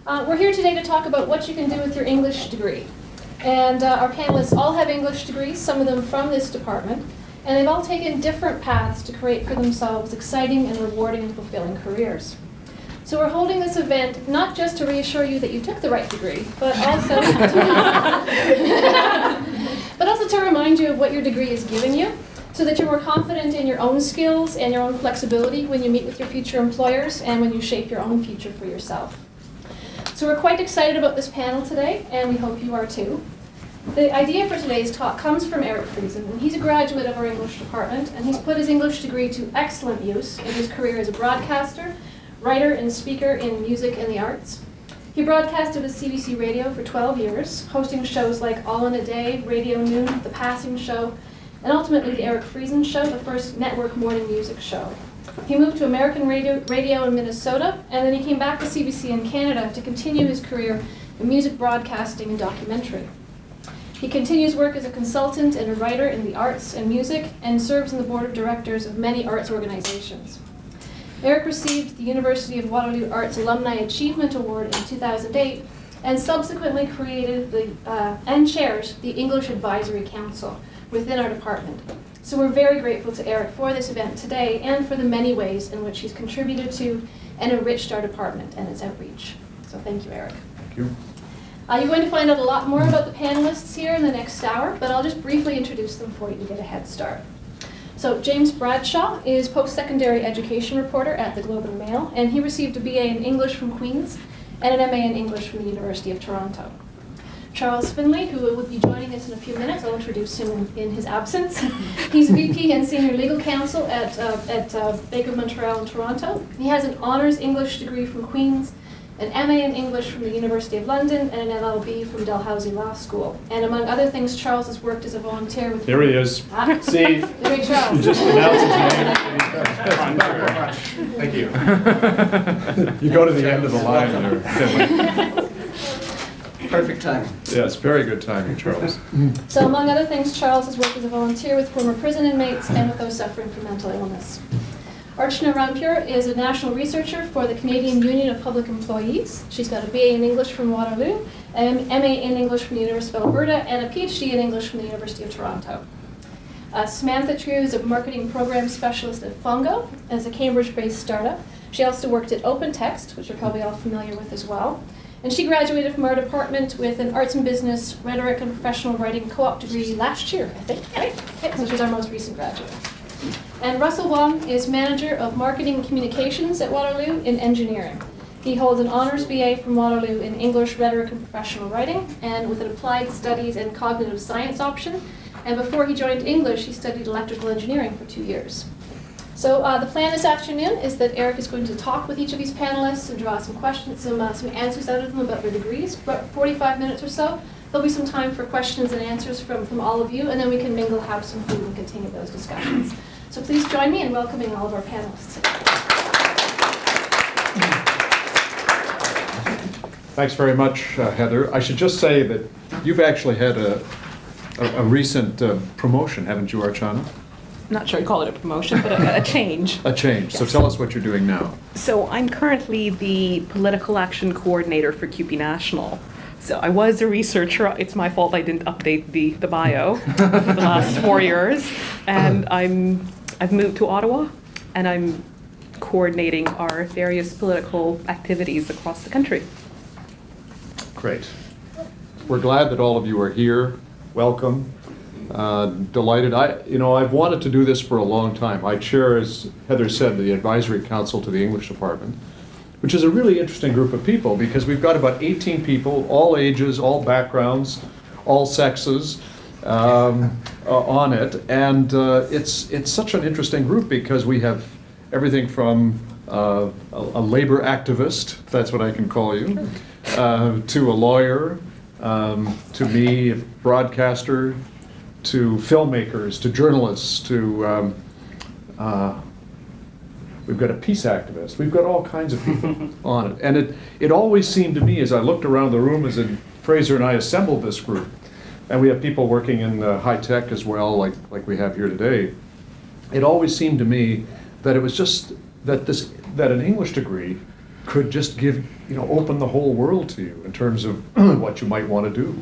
We're here today to talk about what you can do with your English degree. And our panelists all have English degrees, some of them from this department, and they've all taken different paths to create for themselves exciting and rewarding and fulfilling careers. So we're holding this event not just to reassure you that you took the right degree, but also to remind you of what your degree is giving you, so that you're more confident in your own skills and your own flexibility when you meet with your future employers and when you shape your own future for yourself. So we're quite excited about this panel today, and we hope you are too. The idea for today's talk comes from Eric Friesen, and he's a graduate of our English department, and he's put his English degree to excellent use in his career as a broadcaster, writer, and speaker in music and the arts. He broadcasted at CBC Radio for 12 years, hosting shows like All in a Day, Radio Noon, The Passing Show, and ultimately The Eric Friesen Show, the first network morning music show. He moved to American radio in Minnesota, and then he came back to CBC in Canada to continue his career in music broadcasting and documentary. He continues work as a consultant and a writer in the arts and music, and serves on the board of directors of many arts organizations. Eric received the University of Waterloo Arts Alumni Achievement Award in 2008, and subsequently created and chairs the English Advisory Council within our department. So we're very grateful to Eric for this event today and for the many ways in which he's contributed to and enriched our department and its outreach. So thank you, Eric. Thank you. You're going to find out a lot more about the panelists here in the next hour, but I'll just briefly introduce them for you to get a head start. So James Bradshaw is post-secondary education reporter at the Globe and Mail, and he received a BA in English from Queen's and an MA in English from the University of Toronto. Charles Finlay, who will be joining us in a few minutes, I'll introduce him in his absence. He's VP and Senior Legal Counsel at Bank of Montreal in Toronto. He has an Honours English degree from Queen's, an MA in English from the University of London, and an LLB from Dalhousie Law School. And among other things, Charles has worked as a volunteer with... There he is. See? There Charles. You just announced his name. Thank you. You go to the end of the line there, Finlay. Perfect timing. Yes, very good timing, Charles. So among other things, Charles has worked as a volunteer with former prison inmates and with those suffering from mental illness. Archana Rampure is a national researcher for the Canadian Union of Public Employees. She's got a BA in English from Waterloo, an MA in English from the University of Alberta, and a PhD in English from the University of Toronto. Samantha Trieu is a marketing program specialist at Fongo as a Cambridge-based startup. She also worked at OpenText, which you're probably all familiar with as well. And she graduated from our department with an arts and business, rhetoric and professional writing co-op degree last year, I think, right? Okay, so she's our most recent graduate. And Russell Wong is manager of marketing and communications at Waterloo in engineering. He holds an honors BA from Waterloo in English, rhetoric and professional writing, and with an applied studies and cognitive science option. And before he joined English, he studied electrical engineering for 2 years. So the plan this afternoon is that Eric is going to talk with each of these panelists and draw some questions, some answers out of them about their degrees. For 45 minutes or so, there'll be some time for questions and answers from all of you, and then we can mingle, have some food, and continue those discussions. So please join me in welcoming all of our panelists. Thanks very much, Heather. I should just say that you've actually had a recent promotion, haven't you, Archana? Not sure I'd call it a promotion, but a change. A change. Yes. So tell us what you're doing now. So I'm currently the political action coordinator for CUPE National. So I was a researcher. It's my fault I didn't update the bio for the last 4 years. And I've moved to Ottawa, and I'm coordinating our various political activities across the country. Great. We're glad that all of you are here. Welcome. Delighted. I've wanted to do this for a long time. I chair, as Heather said, the advisory council to the English department, which is a really interesting group of people because we've got about 18 people, all ages, all backgrounds, all sexes on it. And it's such an interesting group because we have everything from a labor activist, if that's what I can call you, to a lawyer, to me, a broadcaster, to filmmakers, to journalists, to we've got a peace activist. We've got all kinds of people on it. And it always seemed to me, as I looked around the room as Fraser and I assembled this group, and we have people working in high tech as well, like we have here today, it always seemed to me that it was just that an English degree could just open the whole world to you in terms of what you might want to do.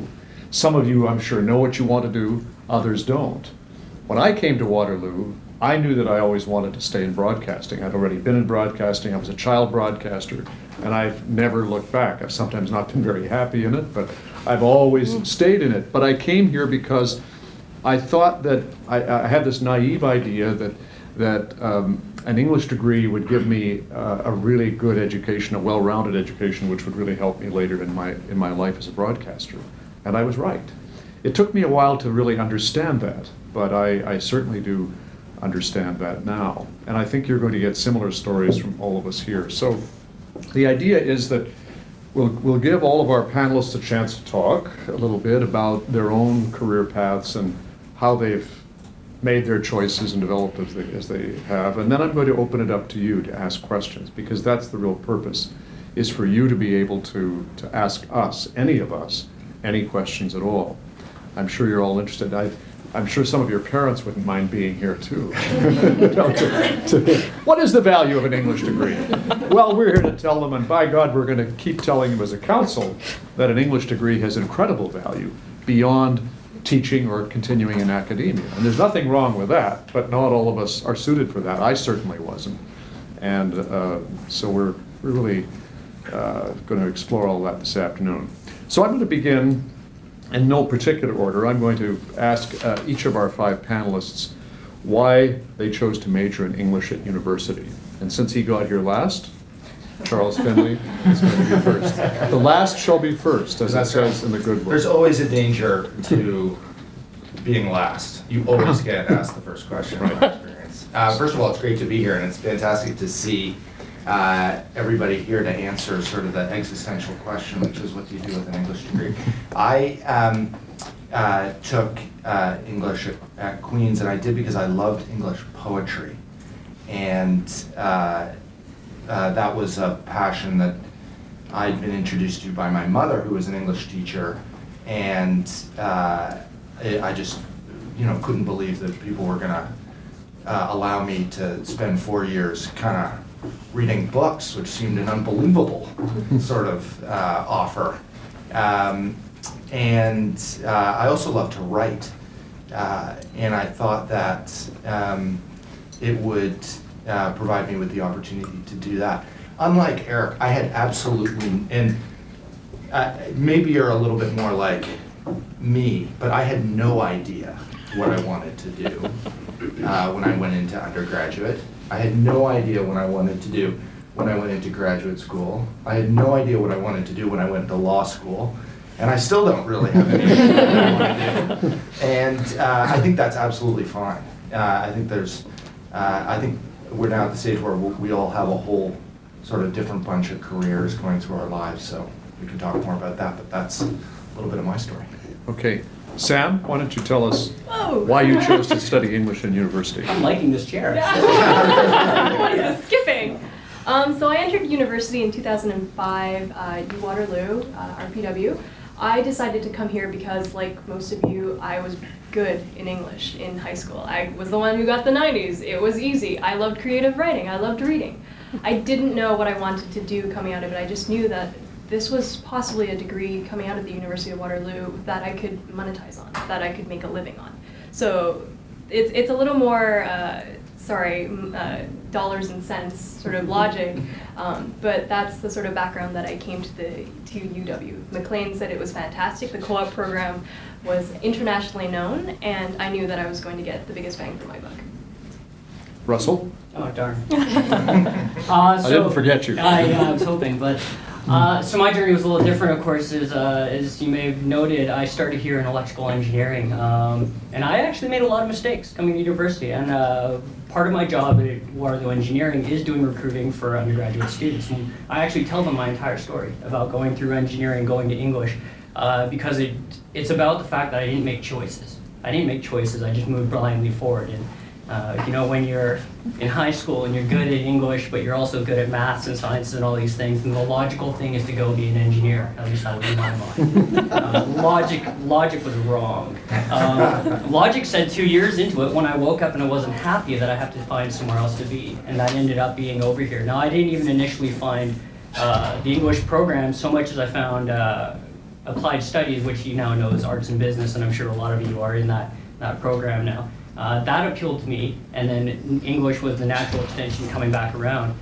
Some of you, I'm sure, know what you want to do, others don't. When I came to Waterloo, I knew that I always wanted to stay in broadcasting. I'd already been in broadcasting, I was a child broadcaster, and I've never looked back. I've sometimes not been very happy in it, but I've always stayed in it. But I came here because I thought that I had this naive idea that an English degree would give me a really good education, a well-rounded education, which would really help me later in my life as a broadcaster. And I was right. It took me a while to really understand that, but I certainly do understand that now. And I think you're going to get similar stories from all of us here. So the idea is that we'll give all of our panelists a chance to talk a little bit about their own career paths and how they've made their choices and developed as they have. And then I'm going to open it up to you to ask questions, because that's the real purpose, is for you to be able to ask us, any of us, any questions at all. I'm sure you're all interested. I'm sure some of your parents wouldn't mind being here too. What is the value of an English degree? Well, we're here to tell them, and by God, we're going to keep telling them as a council that an English degree has incredible value beyond teaching or continuing in academia. And there's nothing wrong with that, but not all of us are suited for that. I certainly wasn't. And so we're really going to explore all that this afternoon. So I'm going to begin in no particular order. I'm going to ask each of our 5 panelists why they chose to major in English at university. And since he got here last, Charles Finlay is going to be first. The last shall be first, as it says in the good book. There's always a danger to being last. You always get asked the first question in my experience. First of all, it's great to be here, and it's fantastic to see everybody here to answer sort of the existential question, which is what do you do with an English degree? I took English at Queen's, and I did because I loved English poetry. And that was a passion that I'd been introduced to by my mother, who was an English teacher, and I just, couldn't believe that people were gonna allow me to spend 4 years kind of reading books, which seemed an unbelievable sort of offer. And I also love to write, and I thought that it would provide me with the opportunity to do that. Unlike Eric, I had absolutely, and maybe you're a little bit more like me, but I had no idea what I wanted to do when I went into undergraduate. I had no idea what I wanted to do when I went into graduate school. I had no idea what I wanted to do when I went to law school. And I still don't really have any idea what I want to do. And I think that's absolutely fine. I think we're now at the stage where we all have a whole sort of different bunch of careers going through our lives, so we can talk more about that, but that's a little bit of my story. Okay. Sam, why don't you tell us why you chose to study English in university? I'm liking this chair. What is this, skipping? So I entered university in 2005, UWaterloo, RPW. I decided to come here because, like most of you, I was good in English in high school. I was the one who got the 90s. It was easy. I loved creative writing. I loved reading. I didn't know what I wanted to do coming out of it. I just knew that this was possibly a degree coming out of the University of Waterloo that I could monetize on, that I could make a living on. So it's a little more, dollars and cents sort of logic, but that's the sort of background that I came to UW. McLean said it was fantastic. The co-op program was internationally known, and I knew that I was going to get the biggest bang for my buck. Russell? Oh, darn. I didn't forget you. I was hoping, but so my journey was a little different, of course, as you may have noted. I started here in electrical engineering, and I actually made a lot of mistakes coming to university, and part of my job at Waterloo Engineering is doing recruiting for undergraduate students. And I actually tell them my entire story about going through engineering, going to English, because it's about the fact that I didn't make choices. I just moved blindly forward. And when you're in high school and you're good at English, but you're also good at maths and sciences and all these things, and the logical thing is to go be an engineer. At least that was in my mind. Logic was wrong. Logic said 2 years into it, when I woke up and I wasn't happy, that I have to find somewhere else to be, and that ended up being over here. Now, I didn't even initially find the English program so much as I found applied studies, which you now know is arts and business, and I'm sure a lot of you are in that program now. That appealed to me, and then English was the natural extension coming back around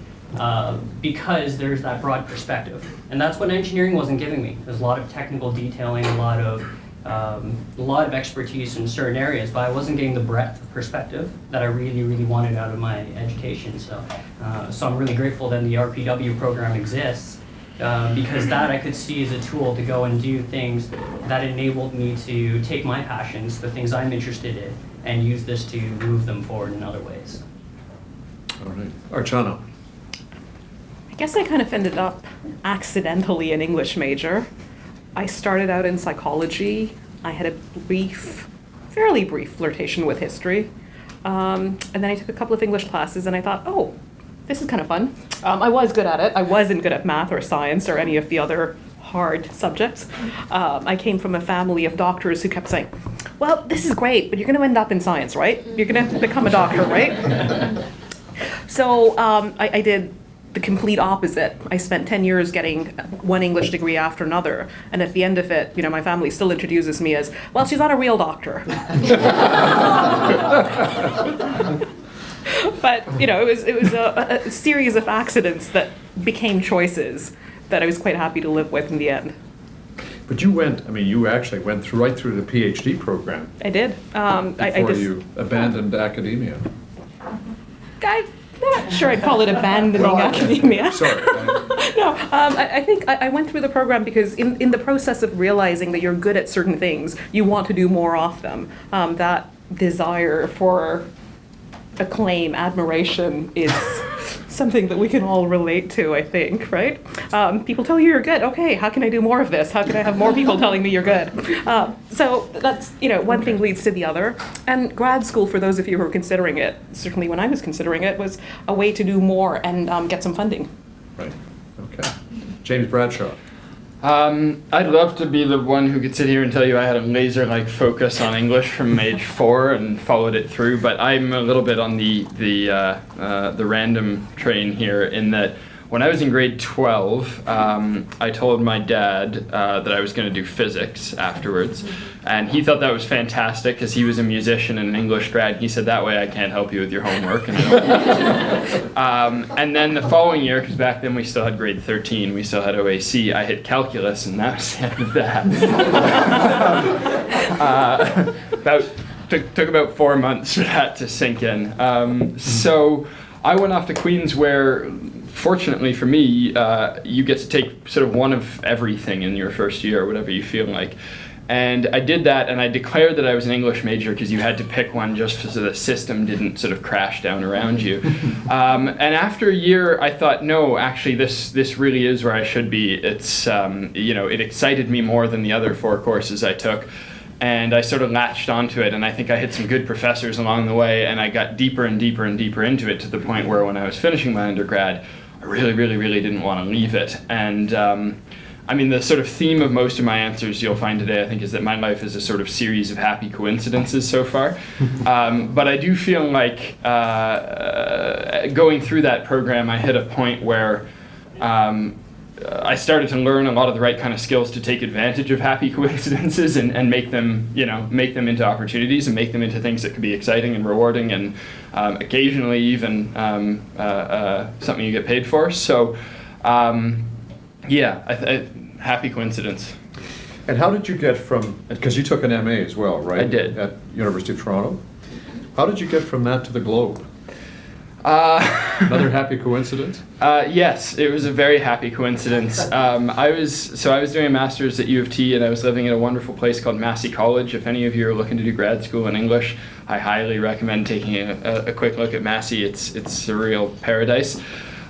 because there's that broad perspective. And that's what engineering wasn't giving me. There's a lot of technical detailing, a lot of expertise in certain areas, but I wasn't getting the breadth of perspective that I really, really wanted out of my education. So I'm really grateful that the RPW program exists because that I could see as a tool to go and do things that enabled me to take my passions, the things I'm interested in, and use this to move them forward in other ways. All right. Archana. I guess I kind of ended up accidentally an English major. I started out in psychology. I had a fairly brief flirtation with history. And then I took a couple of English classes and I thought, oh, this is kind of fun. I was good at it. I wasn't good at math or science or any of the other hard subjects. I came from a family of doctors who kept saying, well, this is great, but you're going to end up in science, right? You're going to become a doctor, right? So I did the complete opposite. I spent 10 years getting one English degree after another, and at the end of it, my family still introduces me as, well, she's not a real doctor. But it was a series of accidents that became choices that I was quite happy to live with in the end. But you actually went right through the PhD program. I did. Before you abandoned academia. I'm not sure I'd call it abandoning academia. Sorry. No, I think I went through the program because in the process of realizing that you're good at certain things, you want to do more of them. That desire for acclaim, admiration is something that we can all relate to, I think, right? People tell you you're good. Okay, how can I do more of this? How can I have more people telling me you're good? So that's, one thing leads to the other. And grad school, for those of you who are considering it, certainly when I was considering it, was a way to do more and get some funding. Right, okay. James Bradshaw. I'd love to be the one who could sit here and tell you I had a laser-like focus on English from age 4 and followed it through, but I'm a little bit on the random train here in that when I was in grade 12, I told my dad that I was going to do physics afterwards, and he thought that was fantastic because he was a musician and an English grad. He said, that way I can't help you with your homework. And then the following year, because back then we still had grade 13, we still had OAC, I hit calculus, and that was the end of that. Took about 4 months for that to sink in. So I went off to Queen's where, fortunately for me, you get to take sort of one of everything in your first year, whatever you feel like. And I did that, and I declared that I was an English major because you had to pick one just so the system didn't sort of crash down around you. And after a year, I thought, no, actually, this really is where I should be. It's, it excited me more than the other 4 courses I took. And I sort of latched onto it, and I think I had some good professors along the way, and I got deeper and deeper and deeper into it to the point where when I was finishing my undergrad, I really, really, really didn't want to leave it. And the sort of theme of most of my answers you'll find today, I think, is that my life is a sort of series of happy coincidences so far. But I do feel like going through that program, I hit a point where I started to learn a lot of the right kind of skills to take advantage of happy coincidences and make them, make them into opportunities and make them into things that could be exciting and rewarding and occasionally even something you get paid for. So, happy coincidence. And how did you get from, because you took an MA as well, right? I did. At University of Toronto. How did you get from that to the Globe? Another happy coincidence? Yes, it was a very happy coincidence. I was doing a master's at U of T, and I was living in a wonderful place called Massey College. If any of you are looking to do grad school in English, I highly recommend taking a quick look at Massey. It's a real paradise.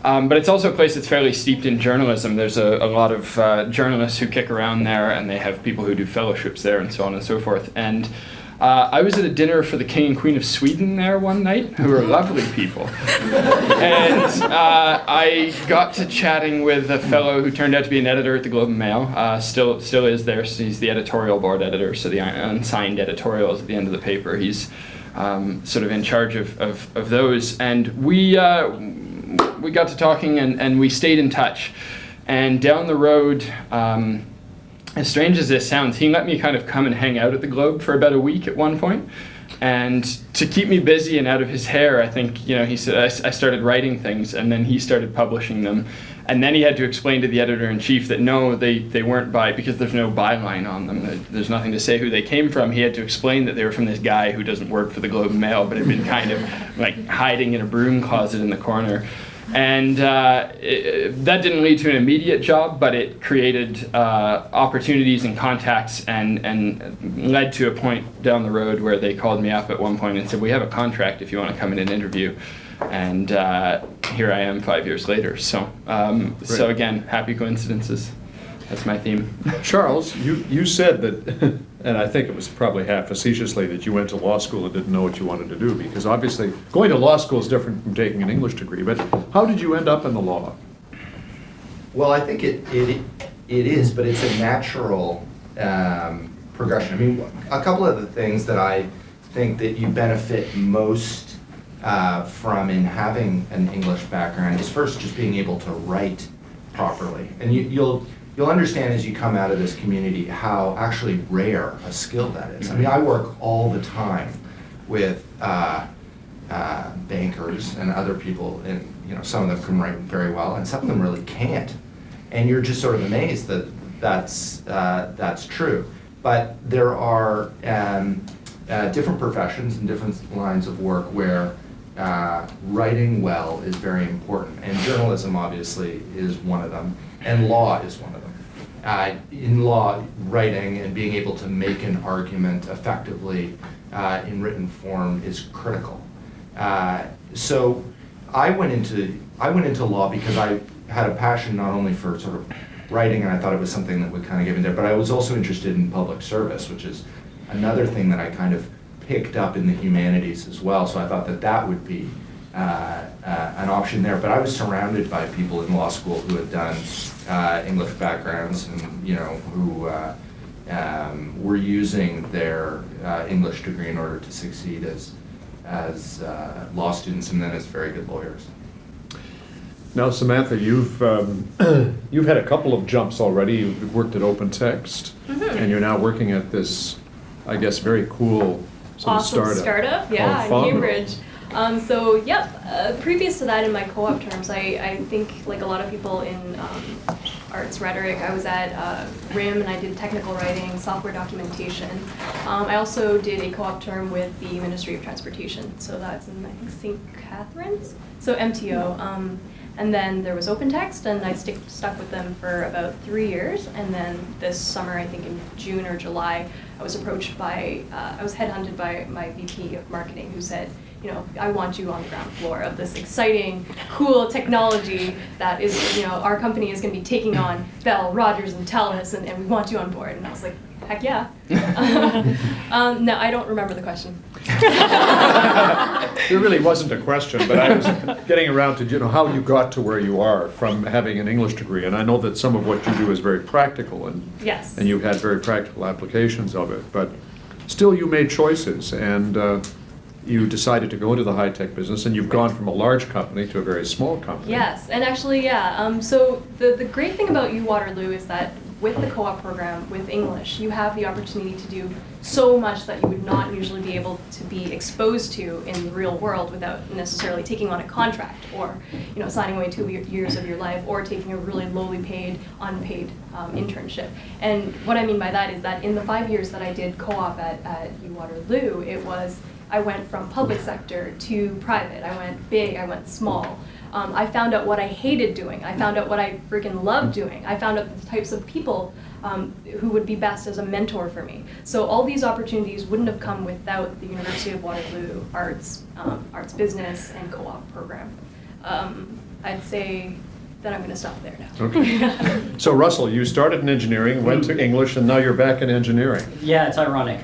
But it's also a place that's fairly steeped in journalism. There's a lot of journalists who kick around there, and they have people who do fellowships there and so on and so forth. And I was at a dinner for the King and Queen of Sweden there one night, who were lovely people. And I got to chatting with a fellow who turned out to be an editor at the Globe and Mail, still is there. So he's the editorial board editor, so the unsigned editorials at the end of the paper. He's sort of in charge of those. And we got to talking, and we stayed in touch. And down the road, as strange as this sounds, he let me kind of come and hang out at the Globe for about a week at one point. And to keep me busy and out of his hair, I think, he said I started writing things, and then he started publishing them. And then he had to explain to the editor-in-chief that no, they weren't because there's no byline on them. There's nothing to say who they came from. He had to explain that they were from this guy who doesn't work for the Globe and Mail, but had been kind of like hiding in a broom closet in the corner. And that didn't lead to an immediate job, but it created opportunities and contacts and led to a point down the road where they called me up at one point and said, we have a contract if you want to come in and interview. And here I am 5 years later. So again, happy coincidences. That's my theme. Charles, you said that, and I think it was probably half facetiously, that you went to law school and didn't know what you wanted to do, because obviously going to law school is different from taking an English degree, but how did you end up in the law? Well, I think it is, but it's a natural progression. I mean, a couple of the things that I think that you benefit most from in having an English background is first just being able to write properly. And you'll understand as you come out of this community how actually rare a skill that is. I mean, I work all the time with bankers and other people, and some of them can write very well, and some of them really can't. And you're just sort of amazed that that's true. But there are different professions and different lines of work where writing well is very important, and journalism obviously is one of them, and law is one of them. In law, writing and being able to make an argument effectively in written form is critical. So I went into law because I had a passion not only for sort of writing, and I thought it was something that would kind of give me there, but I was also interested in public service, which is another thing that I kind of picked up in the humanities as well. So I thought that would be an option there. But I was surrounded by people in law school who had done English backgrounds, and who were using their English degree in order to succeed as law students and then as very good lawyers. Now, Samantha, you've had a couple of jumps already. You've worked at Open Text, and you're now working at this, I guess, very cool sort of startup, yeah, in Fongo. Cambridge. Previous to that, in my co-op terms, I think like a lot of people in arts rhetoric, I was at RIM and I did technical writing, software documentation. I also did a co-op term with the Ministry of Transportation, so that's in, I think, St. Catharines, so MTO. And then there was Open Text, and I stuck with them for about 3 years. And then this summer, I think in June or July, I was approached by, I was headhunted by my VP of marketing, who said, I want you on the ground floor of this exciting, cool technology that is, our company is going to be taking on Bell, Rogers, and Telus, and we want you on board. And I was like, heck yeah. No, I don't remember the question. There really wasn't a question, but I was getting around to how you got to where you are from having an English degree, and I know that some of what you do is very practical, and yes, and you've had very practical applications of it, but still you made choices, and you decided to go into the high-tech business, and you've gone from a large company to a very small company. Yes, and actually, yeah. So the great thing about UWaterloo is that with the co-op program with English, you have the opportunity to do so much that you would not usually be able to be exposed to in the real world without necessarily taking on a contract or signing away 2 years of your life or taking a really lowly paid, unpaid internship. And what I mean by that is that in the 5 years that I did co-op at UWaterloo, I went from public sector to private. I went big, I went small. I found out what I hated doing. I found out what I freaking loved doing. I found out the types of people who would be best as a mentor for me. So all these opportunities wouldn't have come without the University of Waterloo Arts Business and Co-op program. I'd say that I'm going to stop there now. Okay. So Russell, you started in engineering, went to English, and now you're back in engineering. Yeah, it's ironic.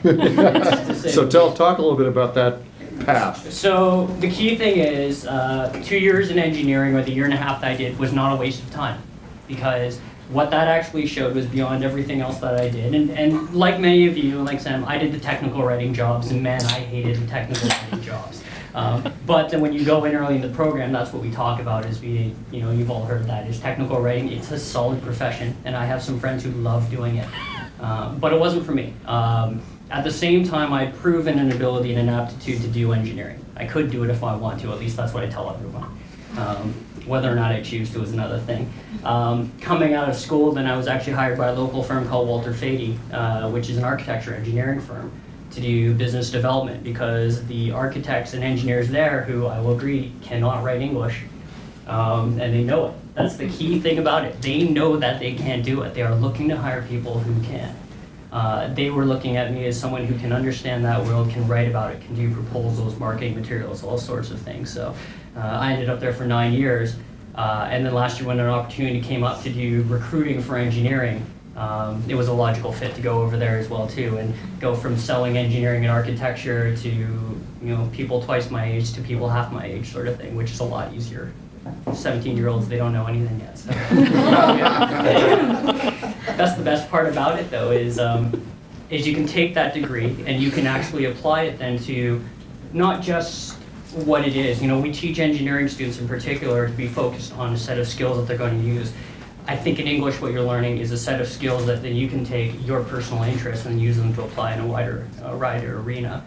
So talk a little bit about that path. So the key thing is 2 years in engineering, or the year and a half that I did, was not a waste of time, because what that actually showed was beyond everything else that I did. And like many of you, like Sam, I did the technical writing jobs, and man, I hated the technical writing jobs. But then when you go in early in the program, that's what we talk about is you've all heard that, is technical writing. It's a solid profession, and I have some friends who love doing it. But it wasn't for me. At the same time, I'd proven an ability and an aptitude to do engineering. I could do it if I want to, at least that's what I tell everyone. Whether or not I choose to is another thing. Coming out of school, then I was actually hired by a local firm called Walter Fady, which is an architecture engineering firm, to do business development, because the architects and engineers there, who I will agree cannot write English, and they know it. That's the key thing about it. They know that they can't do it. They are looking to hire people who can. They were looking at me as someone who can understand that world, can write about it, can do proposals, marketing materials, all sorts of things. So I ended up there for 9 years. And then last year when an opportunity came up to do recruiting for engineering, it was a logical fit to go over there as well too, and go from selling engineering and architecture to people twice my age to people half my age sort of thing, which is a lot easier. 17-year-olds, they don't know anything yet. So. That's the best part about it, though, is you can take that degree and you can actually apply it then to not just what it is. We teach engineering students in particular to be focused on a set of skills that they're going to use. I think in English what you're learning is a set of skills that then you can take your personal interests and use them to apply in a wider arena.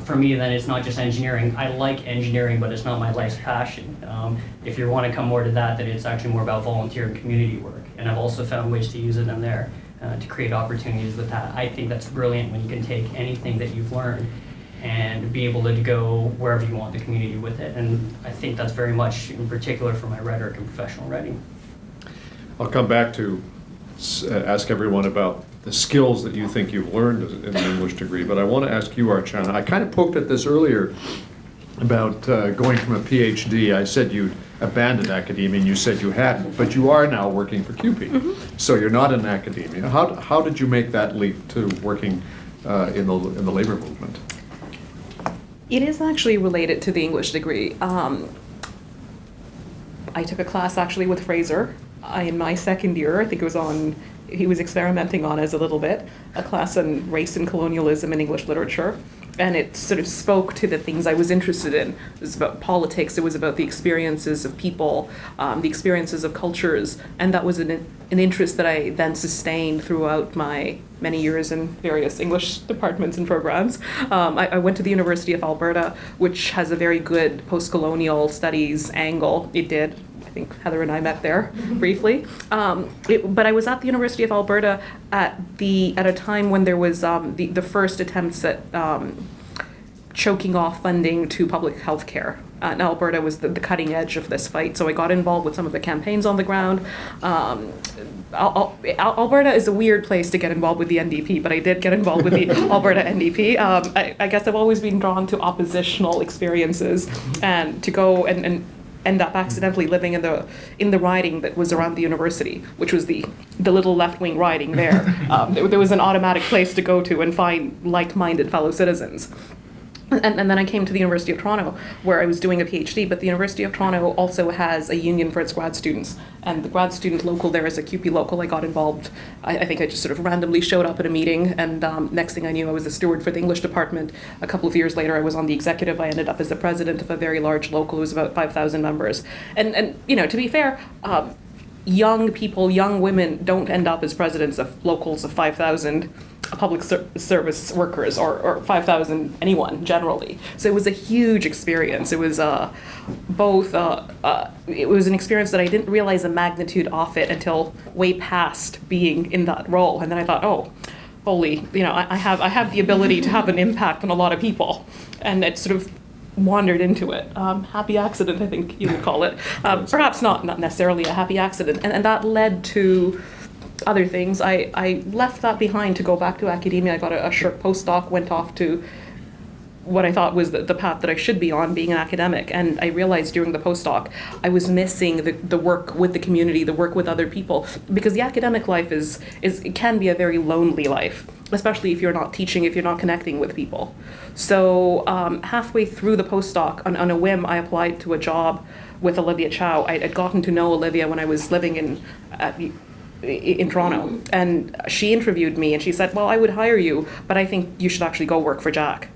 For me, then, it's not just engineering. I like engineering, but it's not my life's passion. If you want to come more to that, then it's actually more about volunteer and community work. And I've also found ways to use it in there to create opportunities with that. I think that's brilliant when you can take anything that you've learned and be able to go wherever you want the community with it. And I think that's very much in particular for my rhetoric and professional writing. I'll come back to ask everyone about the skills that you think you've learned in the English degree, but I want to ask you, Archana. I kind of poked at this earlier about going from a PhD. I said you'd abandoned academia, and you said you hadn't, but you are now working for CUPE. Mm-hmm. So you're not in academia. How did you make that leap to working in the labor movement? It is actually related to the English degree. I took a class actually with Fraser in my second year. I think it was he was experimenting on as a little bit, a class on race and colonialism in English literature. And it sort of spoke to the things I was interested in. It was about politics, it was about the experiences of people, the experiences of cultures, and that was an interest that I then sustained throughout my many years in various English departments and programs. I went to the University of Alberta, which has a very good post-colonial studies angle. It did. I think Heather and I met there briefly. But I was at the University of Alberta at a time when there was the first attempts at choking off funding to public health care. And Alberta was the cutting edge of this fight, so I got involved with some of the campaigns on the ground. Alberta is a weird place to get involved with the NDP, but I did get involved with the Alberta NDP. I guess I've always been drawn to oppositional experiences, and to go and end up accidentally living in the riding that was around the university, which was the little left-wing riding there. There was an automatic place to go to and find like-minded fellow citizens. And then I came to the University of Toronto, where I was doing a PhD, but the University of Toronto also has a union for its grad students. And the grad student local there is a CUPE local. I got involved. I think I just sort of randomly showed up at a meeting, and next thing I knew, I was a steward for the English department. A couple of years later, I was on the executive. I ended up as the president of a very large local. It was about 5,000 members. And to be fair, young people, young women don't end up as presidents of locals of 5,000 public service workers or 5,000 anyone generally. So it was a huge experience. It was it was an experience that I didn't realize the magnitude of it until way past being in that role. And then I thought, oh, holy, I have the ability to have an impact on a lot of people. And it sort of wandered into it. Happy accident, I think you would call it. Perhaps not necessarily a happy accident. And that led to other things. I left that behind to go back to academia. I got a short postdoc, went off to what I thought was the path that I should be on, being an academic. And I realized during the postdoc, I was missing the work with the community, the work with other people, because the academic life it can be a very lonely life, especially if you're not teaching, if you're not connecting with people. So halfway through the postdoc, on a whim, I applied to a job with Olivia Chow. I'd gotten to know Olivia when I was living in Toronto, and she interviewed me and she said, well, I would hire you, but I think you should actually go work for Jack.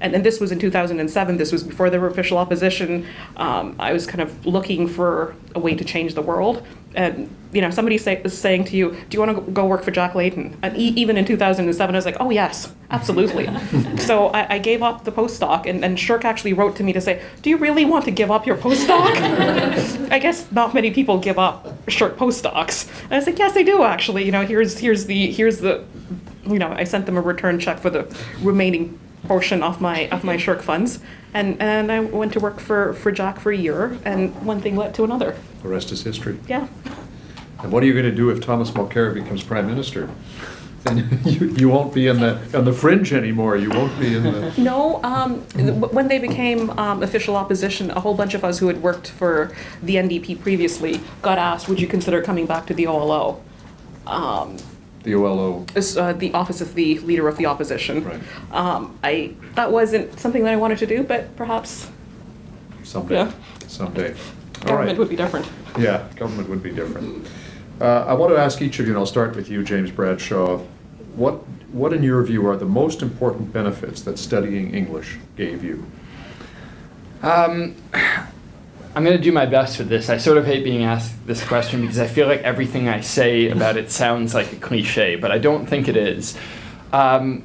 and this was in 2007, this was before there were official opposition. I was kind of looking for a way to change the world. And, you know, somebody was saying to you, do you want to go work for Jack Layton? And even in 2007, I was like, oh yes, absolutely. So I gave up the postdoc, and Shirk actually wrote to me to say, do you really want to give up your postdoc? I guess not many people give up Shirk postdocs. And I was like, yes, I do actually. You know, here's the, you know, I sent them a return check for the remaining portion of my Shirk funds, and I went to work for Jack for a year, and one thing led to another. The rest is history. Yeah. And what are you going to do if Thomas Mulcair becomes Prime Minister? Then you won't be on the fringe anymore. You won't be in the... No, when they became official opposition, a whole bunch of us who had worked for the NDP previously got asked, would you consider coming back to the OLO? The OLO. The office of the leader of the opposition. Right. That wasn't something that I wanted to do, but perhaps Someday. Yeah. Someday. All government right. would be different. Yeah, government would be different. I want to ask each of you, and I'll start with you, James Bradshaw, what in your view are the most important benefits that studying English gave you? I'm going to do my best with this. I sort of hate being asked this question because I feel like everything I say about it sounds like a cliche, but I don't think it is. One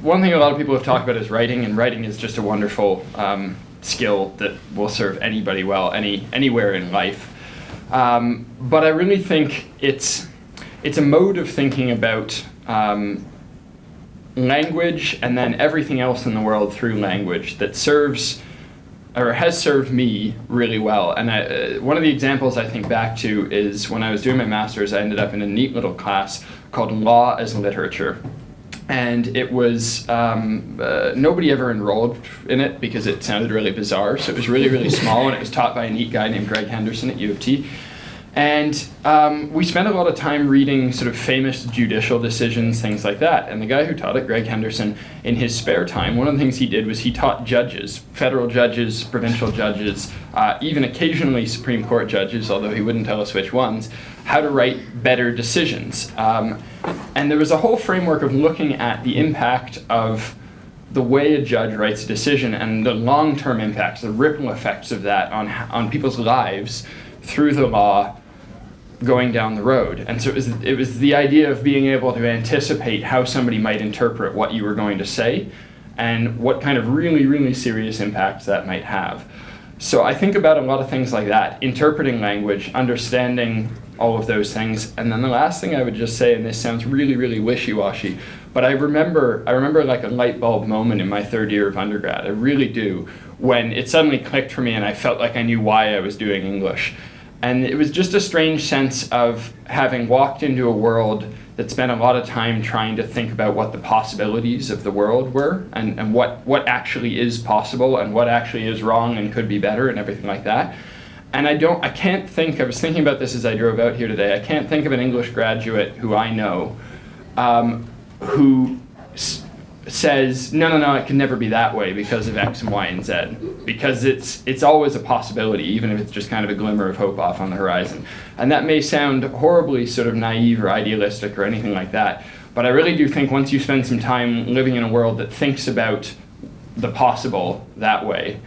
thing a lot of people have talked about is writing, and writing is just a wonderful skill that will serve anybody well anywhere in life. But I really think it's a mode of thinking about language and then everything else in the world through language that serves or has served me really well. And one of the examples I think back to is when I was doing my master's, I ended up in a neat little class called Law as Literature. And it was, nobody ever enrolled in it because it sounded really bizarre. So it was really, really small, and it was taught by a neat guy named Greg Henderson at U of T. And we spent a lot of time reading sort of famous judicial decisions, things like that. And the guy who taught it, Greg Henderson, in his spare time, one of the things he did was he taught judges, federal judges, provincial judges, even occasionally Supreme Court judges, although he wouldn't tell us which ones, how to write better decisions. And there was a whole framework of looking at the impact of the way a judge writes a decision and the long-term impacts, the ripple effects of that on people's lives through the law going down the road. And so it was the idea of being able to anticipate how somebody might interpret what you were going to say and what kind of really, really serious impacts that might have. So I think about a lot of things like that, interpreting language, understanding all of those things. And then the last thing I would just say, and this sounds really, really wishy-washy, but I remember like a light bulb moment in my third year of undergrad. I really do, when it suddenly clicked for me and I felt like I knew why I was doing English. And it was just a strange sense of having walked into a world that spent a lot of time trying to think about what the possibilities of the world were and what actually is possible and what actually is wrong and could be better and everything like that. And I was thinking about this as I drove out here today, I can't think of an English graduate who I know who says, no, it can never be that way because of X and Y and Z. Because it's always a possibility, even if it's just kind of a glimmer of hope off on the horizon. And that may sound horribly sort of naive or idealistic or anything like that, but I really do think once you spend some time living in a world that thinks about the possible that way,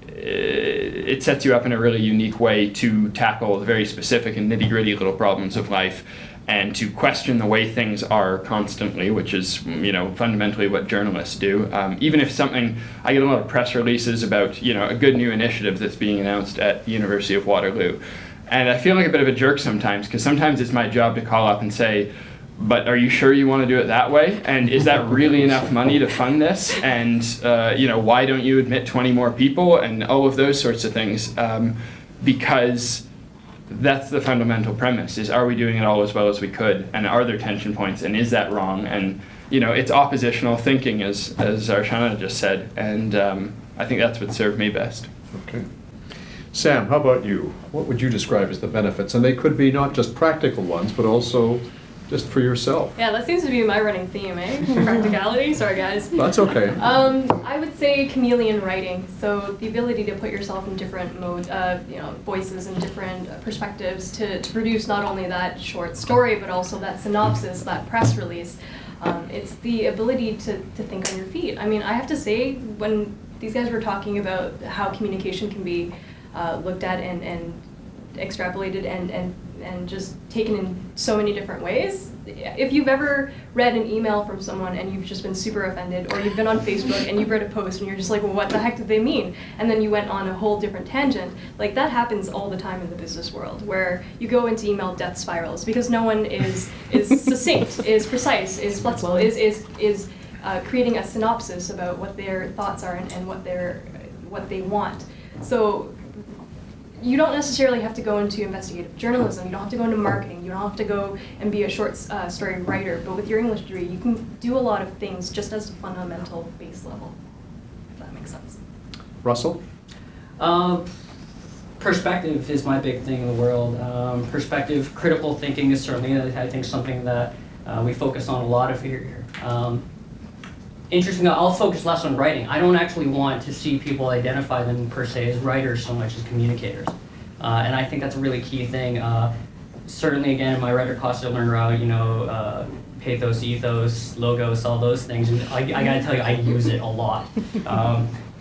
it sets you up in a really unique way to tackle the very specific and nitty-gritty little problems of life, and to question the way things are constantly, which is, fundamentally what journalists do. Even if I get a lot of press releases about, a good new initiative that's being announced at the University of Waterloo. And I feel like a bit of a jerk sometimes, because sometimes it's my job to call up and say, but are you sure you want to do it that way? And is that really enough money to fund this? And, why don't you admit 20 more people? And all of those sorts of things. Because that's the fundamental premise, is are we doing it all as well as we could? And are there tension points? And is that wrong? And, it's oppositional thinking, as Archana just said. And I think that's what served me best. Okay. Sam, how about you? What would you describe as the benefits? And they could be not just practical ones, but also just for yourself. Yeah, that seems to be my running theme, eh? Practicality. Sorry, guys. That's okay. I would say chameleon writing. So the ability to put yourself in different modes, voices and different perspectives to produce not only that short story, but also that synopsis, that press release. It's the ability to think on your feet. I mean, I have to say, when these guys were talking about how communication can be looked at and extrapolated and just taken in so many different ways. If you've ever read an email from someone and you've just been super offended, or you've been on Facebook and you've read a post and you're just like, well, what the heck did they mean? And then you went on a whole different tangent, like that happens all the time in the business world, where you go into email death spirals because no one is succinct, is precise, is flexible, is creating a synopsis about what their thoughts are and what they want. So you don't necessarily have to go into investigative journalism, you don't have to go into marketing, you don't have to go and be a short story writer, but with your English degree, you can do a lot of things just as a fundamental base level, if that makes sense. Russell? Perspective is my big thing in the world. Perspective, critical thinking is certainly, I think, something that we focus on a lot of here. Interesting, I'll focus less on writing. I don't actually want to see people identify them per se as writers so much as communicators. And I think that's a really key thing. Certainly, again, my writer costa learner route, pathos, ethos, logos, all those things. And I gotta tell you, I use it a lot.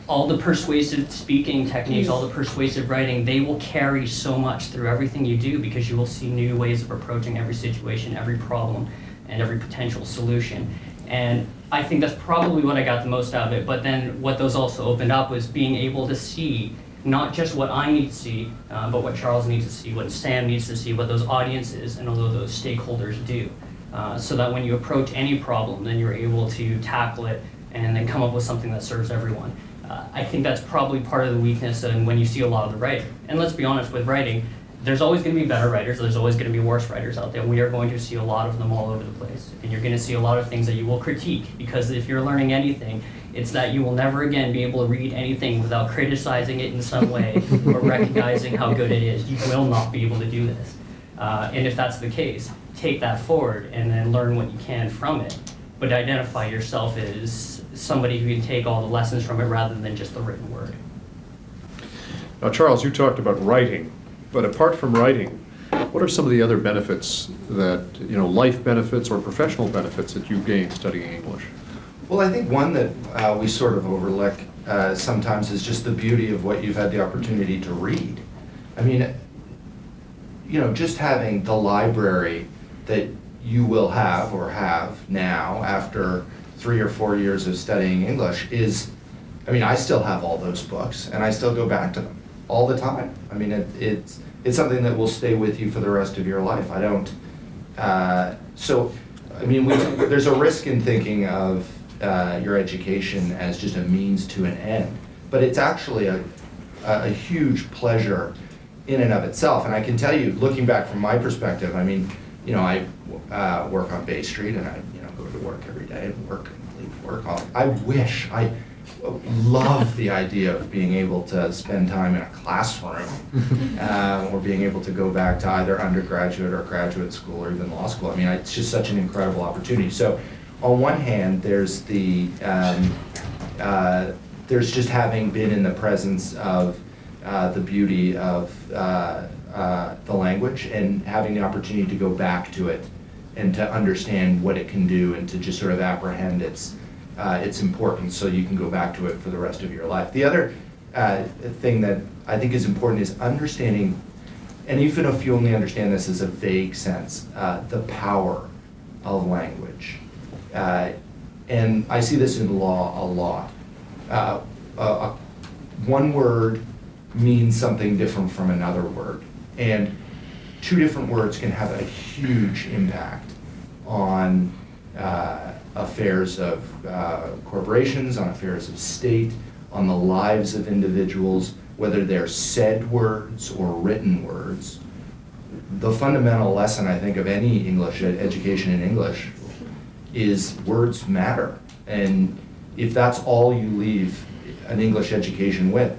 All the persuasive speaking techniques, all the persuasive writing, they will carry so much through everything you do because you will see new ways of approaching every situation, every problem, and every potential solution. And I think that's probably what I got the most out of it. But then what those also opened up was being able to see not just what I need to see, but what Charles needs to see, what Sam needs to see, what those audiences and all of those stakeholders do. So that when you approach any problem, then you're able to tackle it and then come up with something that serves everyone. I think that's probably part of the weakness and when you see a lot of the writing. And let's be honest, with writing, there's always going to be better writers, there's always going to be worse writers out there. We are going to see a lot of them all over the place. And you're going to see a lot of things that you will critique, because if you're learning anything, it's that you will never again be able to read anything without criticizing it in some way or recognizing how good it is. You will not be able to do this. And if that's the case, take that forward and then learn what you can from it. But identify yourself as somebody who can take all the lessons from it rather than just the written word. Now, Charles, you talked about writing, but apart from writing, what are some of the other benefits that, life benefits or professional benefits that you gain studying English? Well, I think one that we sort of overlook sometimes is just the beauty of what you've had the opportunity to read. I mean, just having the library that you will have or have now after 3 or 4 years of studying English is, I still have all those books and I still go back to them all the time. It's something that will stay with you for the rest of your life. I don't, there's a risk in thinking of your education as just a means to an end, but it's actually a huge pleasure in and of itself. And I can tell you, looking back from my perspective, I work on Bay Street and I go to work every day and work and leave work. I love the idea of being able to spend time in a classroom or being able to go back to either undergraduate or graduate school or even law school. It's just such an incredible opportunity. So on one hand, there's there's just having been in the presence of the beauty of the language and having the opportunity to go back to it and to understand what it can do and to just sort of apprehend its importance so you can go back to it for the rest of your life. The other thing that I think is important is understanding, and even if you only understand this as a vague sense, the power of language. And I see this in law a lot. One word means something different from another word. And two different words can have a huge impact on affairs of corporations, on affairs of state, on the lives of individuals, whether they're said words or written words. The fundamental lesson, I think, of any English education in English is words matter. And if that's all you leave an English education with,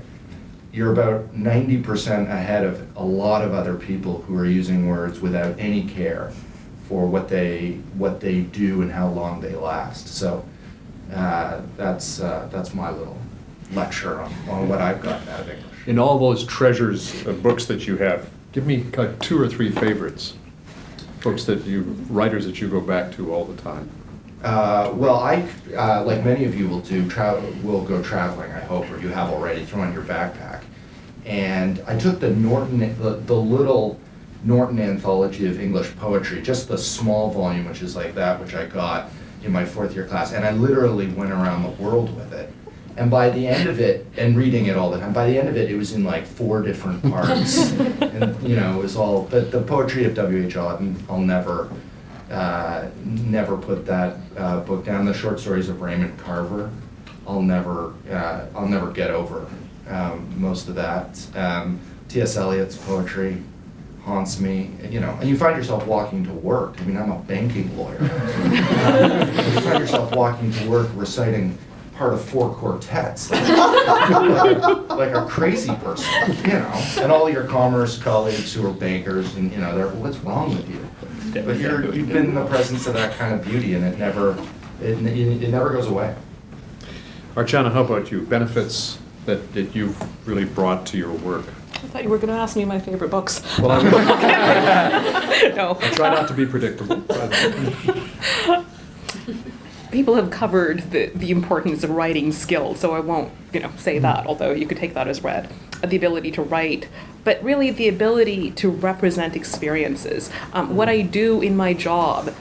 you're about 90% ahead of a lot of other people who are using words without any care for what they do and how long they last. So that's my little lecture on what I've gotten out of English. In all those treasures of books that you have, give me 2 or 3 favorites, writers that you go back to all the time. Well, like many of you will will go traveling, I hope, or you have already, throw on your backpack. And I took the little Norton Anthology of English Poetry, just the small volume, which is like that, which I got in my 4th year class, and I literally went around the world with it. And by the end of it, and reading it all the time, by the end of it, it was in like 4 different parts. And, you know, it was all, but the poetry of W.H. Auden, I'll never put that book down. The short stories of Raymond Carver, I'll never get over most of that. T.S. Eliot's poetry haunts me, you know, and you find yourself walking to work. I mean, I'm a banking lawyer. You find yourself walking to work reciting part of 4 quartets, like a crazy person, you know, and all your commerce colleagues who are bankers, and you know, they're, what's wrong with you? But you've been in the presence of that kind of beauty, and it never goes away. Archana, how about you? Benefits that you've really brought to your work? I thought you were going to ask me my favorite books. Well, No. I try not to be predictable. People have covered the importance of writing skills, so I won't, say that, although you could take that as read. The ability to write, but really the ability to represent experiences. What I do in my job,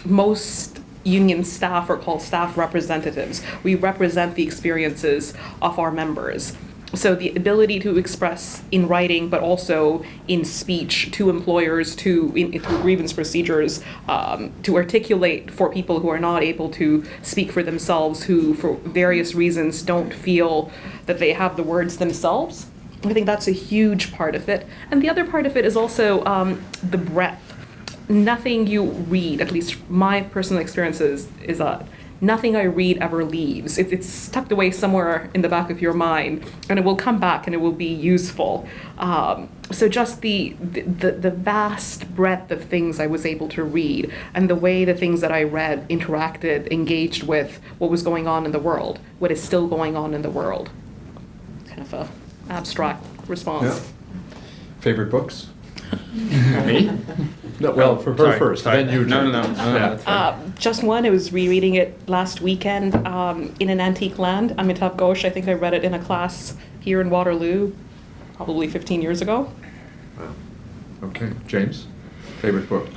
most union staff are called staff representatives. We represent the experiences of our members. So the ability to express in writing, but also in speech to employers, through grievance procedures, to articulate for people who are not able to speak for themselves, who for various reasons don't feel that they have the words themselves. I think that's a huge part of it. And the other part of it is also the breadth. Nothing you read, at least my personal experiences, is that nothing I read ever leaves. It's tucked away somewhere in the back of your mind, and it will come back and it will be useful. So just the vast breadth of things I was able to read, and the way the things that I read interacted, engaged with what was going on in the world, what is still going on in the world. Kind of a abstract response. Yeah. Favorite books? Me? No, well, for her Sorry, first, sorry. then you. No, Yeah. that's fine. Just one. I was rereading it last weekend in an antique land, Amitav Ghosh. I think I read it in a class here in Waterloo, probably 15 years ago. Wow. Okay, James, favorite book?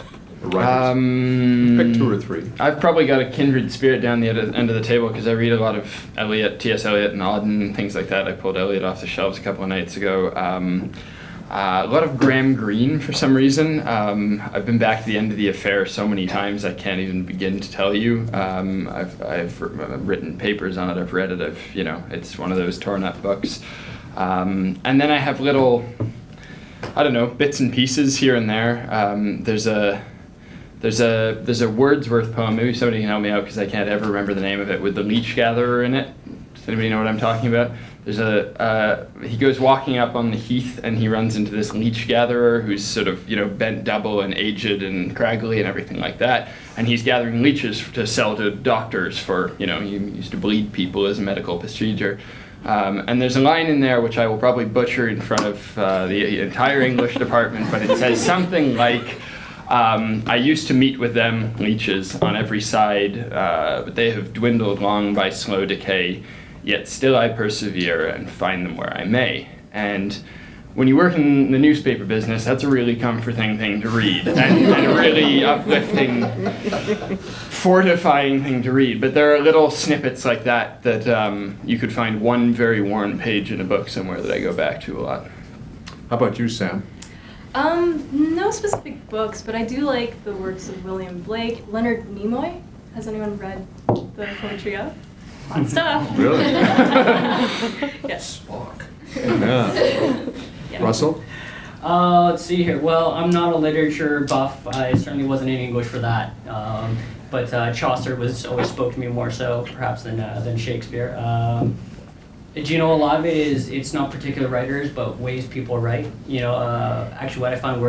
Or writers? Pick 2 or 3. I've probably got a kindred spirit down the end of the table because I read a lot of T.S. Eliot and Auden and things like that. I pulled Eliot off the shelves a couple of nights ago. A lot of Graham Greene for some reason. I've been back to the end of the affair so many times I can't even begin to tell you. I've written papers on it. I've read it. It's one of those torn up books. And then I have little, bits and pieces here and there. There's a Wordsworth poem. Maybe somebody can help me out because I can't ever remember the name of it, with the leech gatherer in it. Does anybody know what I'm talking about? There's he goes walking up on the heath and he runs into this leech gatherer who's sort of, bent double and aged and craggly and everything like that. And he's gathering leeches to sell to doctors for, he used to bleed people as a medical procedure. And there's a line in there which I will probably butcher in front of the entire English department, but it says something like, I used to meet with them, leeches, on every side, but they have dwindled long by slow decay. Yet still I persevere and find them where I may. And when you work in the newspaper business, that's a really comforting thing to read, and a really uplifting, fortifying thing to read. But there are little snippets like that you could find one very worn page in a book somewhere that I go back to a lot. How about you, Sam? No specific books, but I do like the works of William Blake. Leonard Nimoy. Has anyone read the poetry of? Hot stuff. Really? Yes. Spock. Yeah. Yeah. Russell? Let's see here. Well, I'm not a literature buff. I certainly wasn't in English for that. But Chaucer always spoke to me more so, perhaps, than Shakespeare. A lot of it is, it's not particular writers, but ways people write. Actually what I found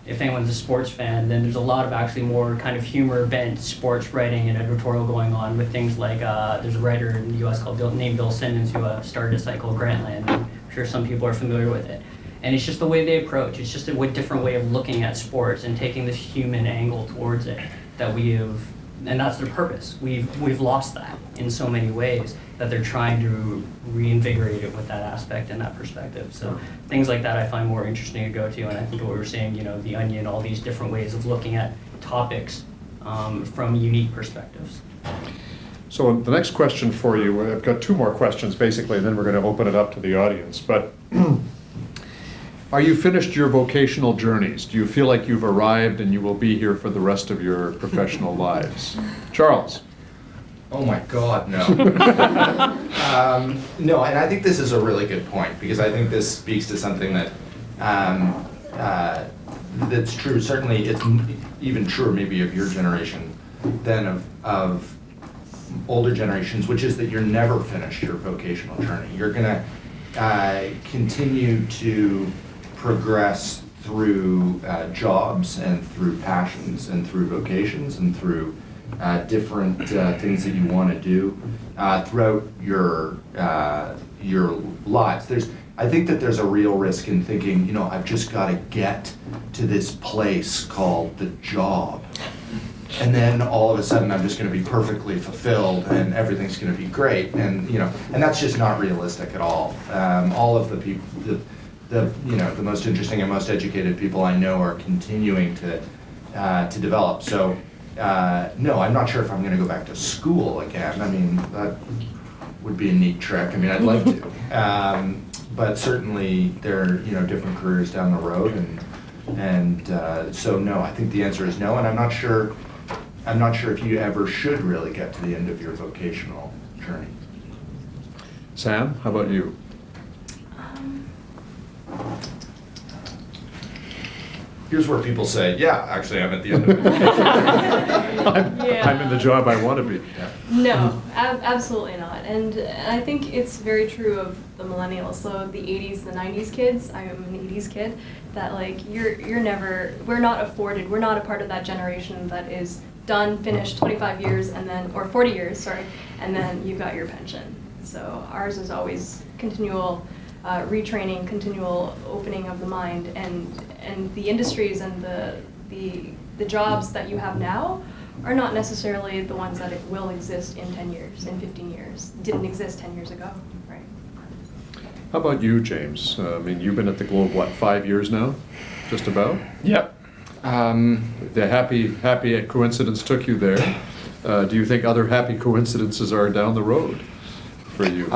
if anyone's a sports fan, then there's a lot of actually more kind of humor bent sports writing and editorial going on with things like, there's a writer in the US named Bill Simmons who started a site called Grantland. I'm sure some people are familiar with it. And it's just the way they approach. It's just a different way of looking at sports and taking this human angle towards it that we have and that's their purpose. We've lost that in so many ways that they're trying to reinvigorate it with that aspect and that perspective. So things like that I find more interesting to go to, and I think what we were saying, the Onion, all these different ways of looking at topics from unique perspectives. So the next question for you, I've got two more questions basically, and then we're going to open it up to the audience. But are you finished your vocational journeys? Do you feel like you've arrived and you will be here for the rest of your professional lives? Charles? Oh my God, no. No, and I think this is a really good point, because I think this speaks to something that that's true. Certainly, it's even truer maybe of your generation than of older generations, which is that you're never finished your vocational journey. You're going to continue to progress through jobs and through passions and through vocations and through different things that you want to do throughout your lives. I think that there's a real risk in thinking, I've just got to get to this place called the job, and then all of a sudden I'm just going to be perfectly fulfilled and everything's going to be great, and and that's just not realistic at all. All of the people, the most interesting and most educated people I know are continuing to develop. So. No, I'm not sure if I'm going to go back to school again. I mean, that would be a neat trick. I mean, I'd like to. But certainly there are, different careers down the road. And so no, I think the answer is no. And I'm not sure if you ever should really get to the end of your vocational journey. Sam, how about you? Here's where people say, yeah, actually, I'm at the end of it. I'm in the job I want to be. Yeah. No, absolutely not. And I think it's very true of the millennials. So the 80s, the 90s kids, I am an 80s kid, that we're not afforded, we're not a part of that generation that is done, finished 25 years, and then, or 40 years, sorry, and then you've got your pension. So ours is always continual retraining, continual opening of the mind, and the industries and the jobs that you have now are not necessarily the ones that it will exist in 10 years, in 15 years. Didn't exist 10 years ago, right? How about you, James? I mean, you've been at the Globe, 5 years now? Just about? Yep. The happy coincidence took you there. Do you think other happy coincidences are down the road for you?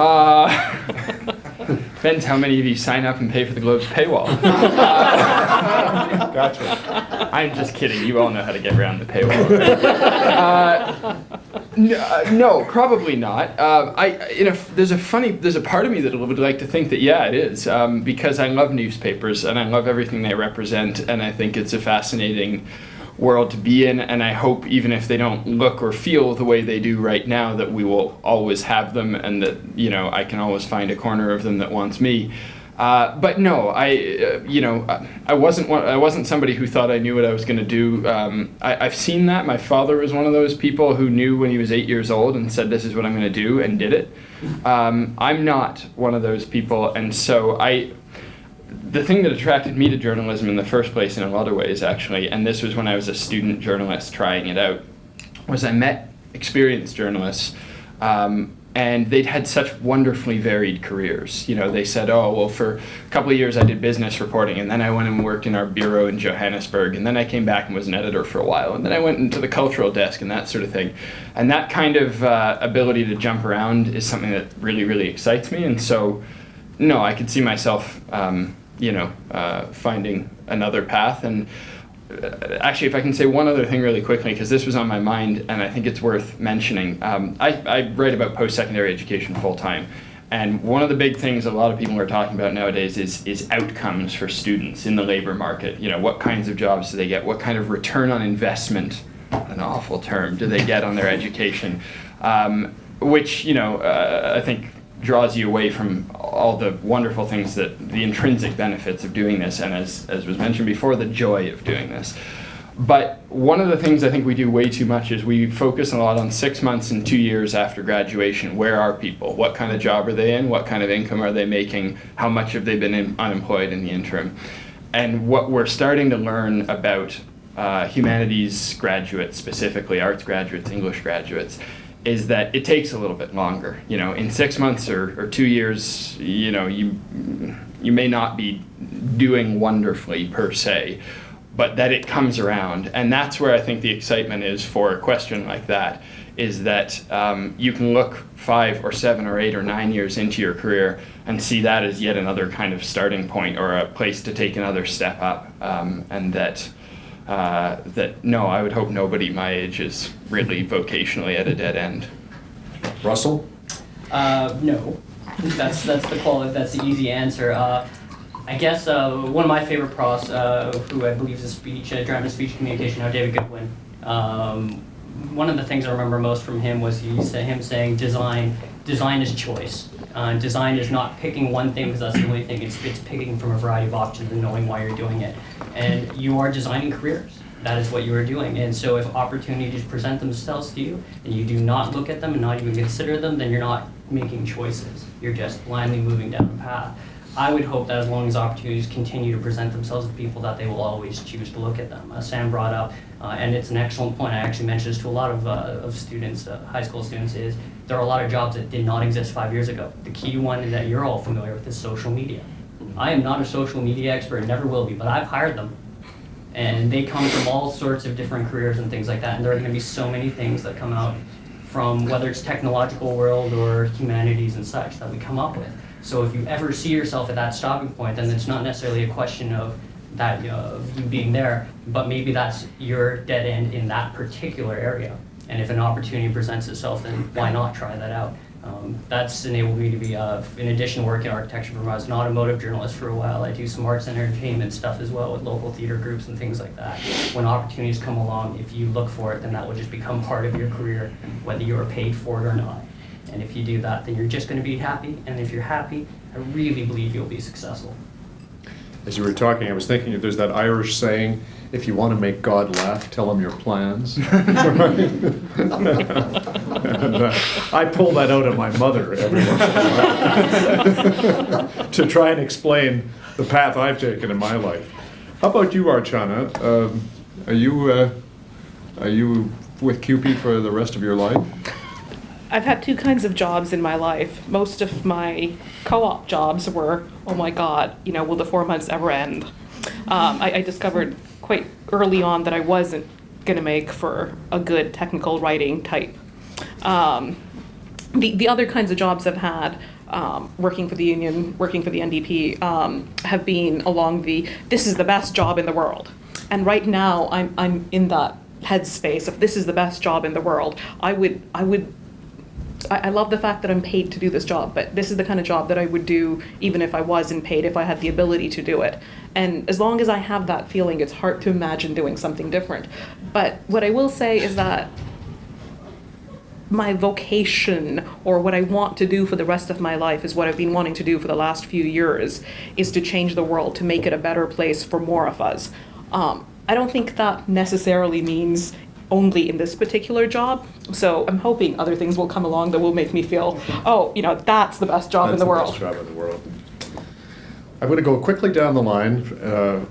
Depends how many of you sign up and pay for the Globe's paywall. Gotcha. I'm just kidding. You all know how to get around the paywall. No, probably not. There's a part of me that would like to think that it is, because I love newspapers and I love everything they represent, and I think it's a fascinating world to be in, and I hope even if they don't look or feel the way they do right now, that we will always have them, and that I can always find a corner of them that wants me. But no, I wasn't somebody who thought I knew what I was going to do. I've seen that. My father was one of those people who knew when he was 8 years old and said, "This is what I'm going to do," and did it. I'm not one of those people, and so the thing that attracted me to journalism in the first place, in a lot of ways actually, and this was when I was a student journalist trying it out, was I met experienced journalists, and they'd had such wonderfully varied careers. They said, oh, well, for a couple of years I did business reporting, and then I went and worked in our bureau in Johannesburg, and then I came back and was an editor for a while, and then I went into the cultural desk and that sort of thing. And that kind of ability to jump around is something that really, really excites me, and so, no, I could see myself finding another path. And actually, if I can say one other thing really quickly, because this was on my mind and I think it's worth mentioning. I write about post-secondary education full-time, and one of the big things a lot of people are talking about nowadays is outcomes for students in the labor market. What kinds of jobs do they get? What kind of return on investment, an awful term, do they get on their education? Which, I think draws you away from all the wonderful things, that the intrinsic benefits of doing this, and as was mentioned before, the joy of doing this. But one of the things I think we do way too much is we focus a lot on 6 months and 2 years after graduation. Where are people? What kind of job are they in? What kind of income are they making? How much have they been unemployed in the interim? And what we're starting to learn about humanities graduates, specifically arts graduates, English graduates, is that it takes a little bit longer. You know, in 6 months or 2 years, you know, you may not be doing wonderfully per se, but that it comes around. And that's where I think the excitement is for a question like that, is that you can look 5 or 7 or 8 or 9 years into your career and see that as yet another kind of starting point or a place to take another step up. And that no, I would hope nobody my age is really vocationally at a dead end. Russell? No. That's the easy answer. I guess one of my favorite profs, who I believe is a speech, drama, speech communication, David Goodwin. One of the things I remember most from him was him saying design is choice. Design is not picking one thing because that's the only thing. It's picking from a variety of options and knowing why you're doing it. And you are designing careers. That is what you are doing. And so if opportunities present themselves to you and you do not look at them and not even consider them, then you're not making choices. You're just blindly moving down a path. I would hope that as long as opportunities continue to present themselves to people, that they will always choose to look at them. Sam brought up, and it's an excellent point, I actually mentioned this to a lot of students, high school students, is there are a lot of jobs that did not exist 5 years ago. The key one that you're all familiar with is social media. I am not a social media expert, and never will be, but I've hired them. And they come from all sorts of different careers and things like that, and there are going to be so many things that come out from whether it's technological world or humanities and such that we come up with. So if you ever see yourself at that stopping point, then it's not necessarily a question of that of you being there, but maybe that's your dead end in that particular area. And if an opportunity presents itself, then why not try that out? That's enabled me to be, in addition to working in architecture, I was an automotive journalist for a while. I do some arts and entertainment stuff as well with local theater groups and things like that. When opportunities come along, if you look for it, then that will just become part of your career, whether you are paid for it or not. And if you do that, then you're just going to be happy. And if you're happy, I really believe you'll be successful. As you were talking, I was thinking if there's that Irish saying, if you want to make God laugh, tell him your plans. And, I pull that out of my mother every once in a while to try and explain the path I've taken in my life. How about you, Archana? Are you with CUPE for the rest of your life? I've had two kinds of jobs in my life. Most of my co-op jobs were, oh my God, you know, will the 4 months ever end? I discovered quite early on that I wasn't going to make for a good technical writing type. The other kinds of jobs I've had, working for the union, working for the NDP, have been along this is the best job in the world. And right now I'm in that headspace of this is the best job in the world. I love the fact that I'm paid to do this job, but this is the kind of job that I would do even if I wasn't paid, if I had the ability to do it. And as long as I have that feeling, it's hard to imagine doing something different. But what I will say is that my vocation, or what I want to do for the rest of my life, is what I've been wanting to do for the last few years, is to change the world, to make it a better place for more of us. I don't think that necessarily means only in this particular job. So I'm hoping other things will come along that will make me feel, oh, you know, that's the best job in the world. That's the best job in the world. I'm going to go quickly down the line,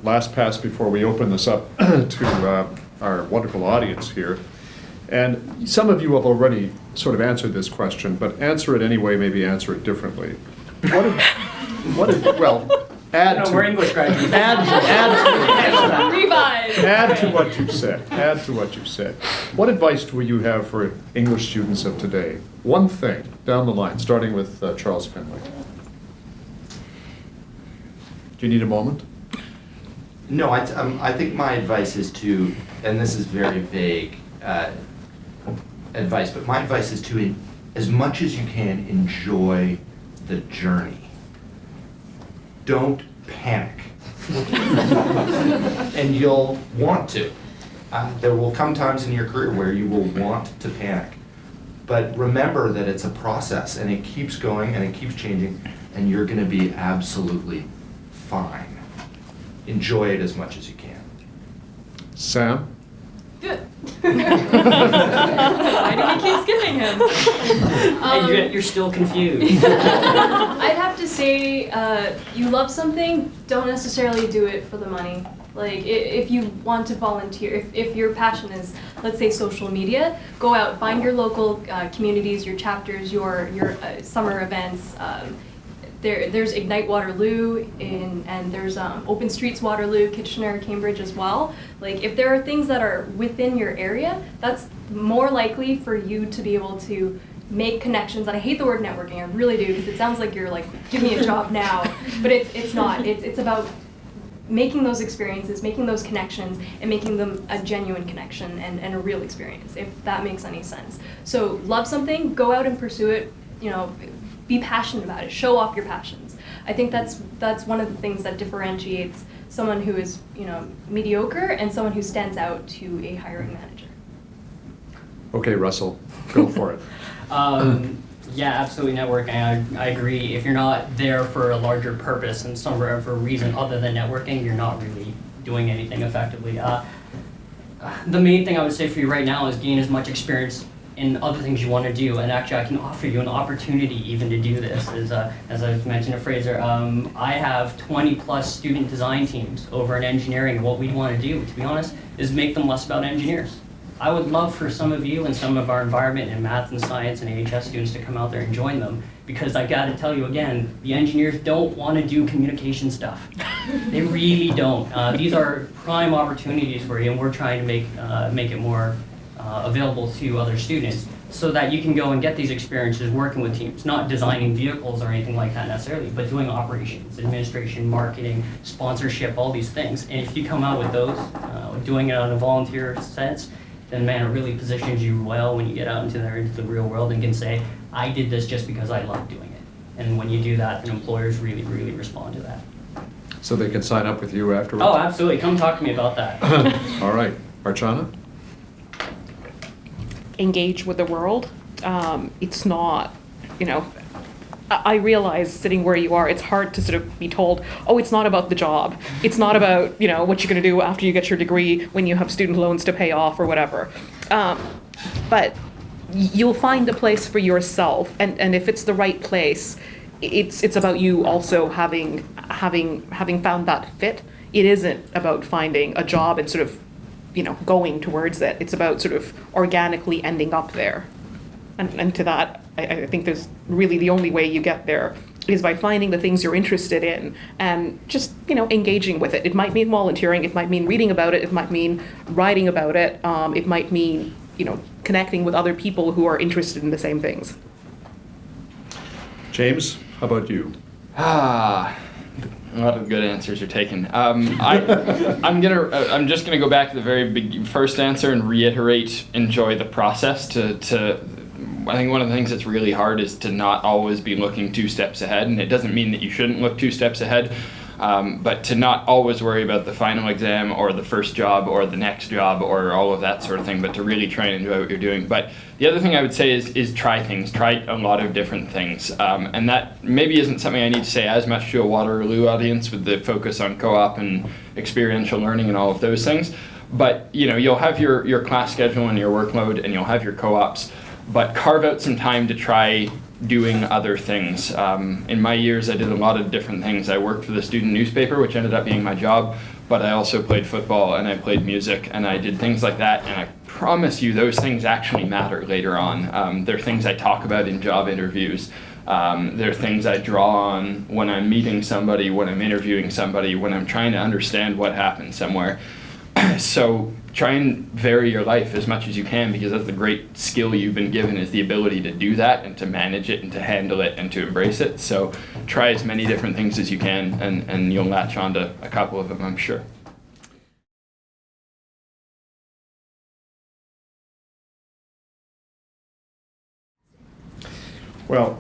last pass before we open this up to our wonderful audience here. And some of you have already sort of answered this question, but answer it anyway, maybe answer it differently. We're English graduates. Add to what you've said. Add to what you've said. What advice would you have for English students of today? One thing down the line, starting with Charles Finlay. Do you need a moment? No, I think my advice is to, and this is very vague advice, but my advice is to, as much as you can, enjoy the journey. Don't panic. And you'll want to. There will come times in your career where you will want to panic. But remember that it's a process, and it keeps going and it keeps changing, and you're going to be absolutely fine. Enjoy it as much as you can. Sam? Good. Why do we keep skipping him? And you're still confused. I'd have to say, you love something, don't necessarily do it for the money. Like if you want to volunteer, if your passion is, let's say, social media, go out, find your local communities, your chapters, your summer events. There's Ignite Waterloo and there's Open Streets Waterloo, Kitchener, Cambridge as well. Like if there are things that are within your area, that's more likely for you to be able to make connections. And I hate the word networking, I really do, because it sounds like you're like, give me a job now, but it's not. It's about making those experiences, making those connections, and making them a genuine connection and a real experience, if that makes any sense. So love something, go out and pursue it, you know, be passionate about it, show off your passions. I think that's one of the things that differentiates someone who is, you know, mediocre and someone who stands out to a hiring manager. Okay, Russell, go for it. Yeah, absolutely networking. I agree. If you're not there for a larger purpose and some for a reason other than networking, you're not really doing anything effectively. The main thing I would say for you right now is gain as much experience in other things you want to do, and actually I can offer you an opportunity even to do this. As I've mentioned to Fraser, I have 20 plus student design teams over in engineering, and what we want to do, to be honest, is make them less about engineers. I would love for some of you and some of our environment and math and science and AHS students to come out there and join them, because I gotta tell you again, the engineers don't want to do communication stuff. They really don't. These are prime opportunities for you, and we're trying to make it more available to other students so that you can go and get these experiences working with teams, not designing vehicles or anything like that necessarily, but doing operations, administration, marketing, sponsorship, all these things. And if you come out with those, doing it on a volunteer sense, then man, it really positions you well when you get out into the real world and can say, I did this just because I love doing it. And when you do that, then employers really, really respond to that. So they can sign up with you afterwards? Oh, absolutely. Come talk to me about that. All right. Archana? Engage with the world. It's not, you know, I realize sitting where you are, it's hard to sort of be told, oh, it's not about the job. It's not about, you know, what you're going to do after you get your degree when you have student loans to pay off or whatever. But you'll find a place for yourself, and if it's the right place, it's about you also having found that fit. It isn't about finding a job and sort of, you know, going towards it. It's about sort of organically ending up there. And to that, I think there's really the only way you get there is by finding the things you're interested in and just, you know, engaging with it. It might mean volunteering, it might mean reading about it might mean writing about it, it might mean, you know, connecting with other people who are interested in the same things. James, how about you? A lot of good answers are taken. I'm just gonna go back to the very first answer and reiterate: enjoy the process. I think one of the things that's really hard is to not always be looking 2 steps ahead, and it doesn't mean that you shouldn't look 2 steps ahead, but to not always worry about the final exam or the first job or the next job or all of that sort of thing, but to really try and enjoy what you're doing. But the other thing I would say is try things, try a lot of different things, and that maybe isn't something I need to say as much to a Waterloo audience with the focus on co-op and experiential learning and all of those things, but you know, you'll have your class schedule and your workload and you'll have your co-ops, but carve out some time to try doing other things. In my years, I did a lot of different things. I worked for the student newspaper, which ended up being my job, but I also played football and I played music and I did things like that, and I promise you those things actually matter later on. They're things I talk about in job interviews. They're things I draw on when I'm meeting somebody, when I'm interviewing somebody, when I'm trying to understand what happened somewhere. So try and vary your life as much as you can, because that's the great skill you've been given, is the ability to do that and to manage it and to handle it and to embrace it. So try as many different things as you can, and you'll latch onto a couple of them, I'm sure. Well,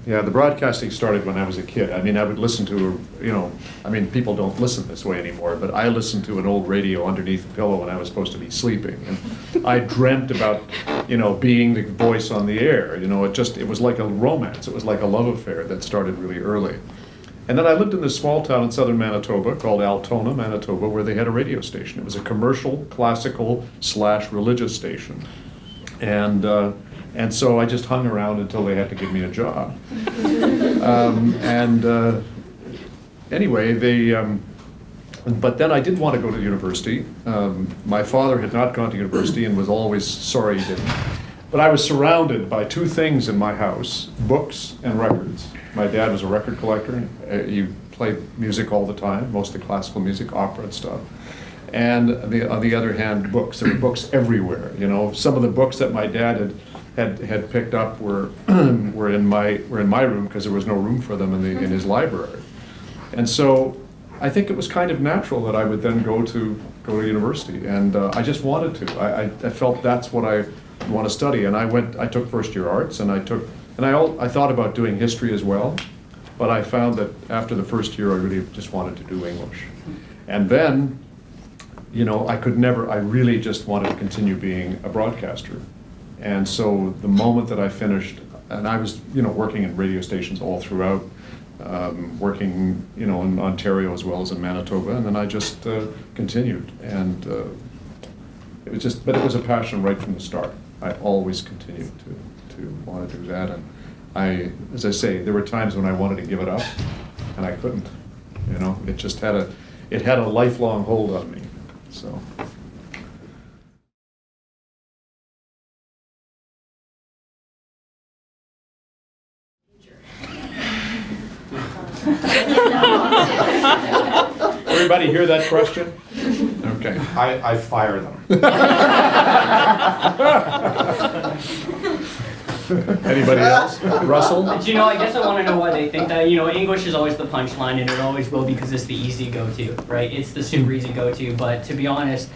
yeah, the broadcasting started when I was a kid. I mean, I would listen to, you know, I mean, people don't listen this way anymore, but I listened to an old radio underneath the pillow when I was supposed to be sleeping. And I dreamt about, you know, being the voice on the air. You know, it was like a romance. It was like a love affair that started really early. And then I lived in this small town in southern Manitoba called Altona, Manitoba, where they had a radio station. It was a commercial, classical / religious station. And so I just hung around until they had to give me a job. Anyway, But then I did want to go to university. My father had not gone to university and was always sorry he didn't. But I was surrounded by two things in my house, books and records. My dad was a record collector. He played music all the time, mostly classical music, opera and stuff. And on the other hand, books. There were books everywhere. You know, some of the books that my dad had picked up were were in my room because there was no room for them in his library. And so I think it was kind of natural that I would then go to university, and I just wanted to. I felt that's what I want to study, and I took first year arts, and I thought about doing history as well, but I found that after the first year I really just wanted to do English. And then, you know, I really just wanted to continue being a broadcaster. And so the moment that I finished, and I was, you know, working in radio stations all throughout, working, you know, in Ontario as well as in Manitoba, and then I just continued. And it was just, but it was a passion right from the start. I always continued to want to do that. And as I say, there were times when I wanted to give it up, and I couldn't. You know, it just had a lifelong hold on me. So. Everybody hear that question? Okay. I fire them. Anybody else? Russell? But, you know, I guess I want to know why they think that. You know, English is always the punchline, and it always will because it's the easy go-to, right? It's the super easy go-to. But to be honest,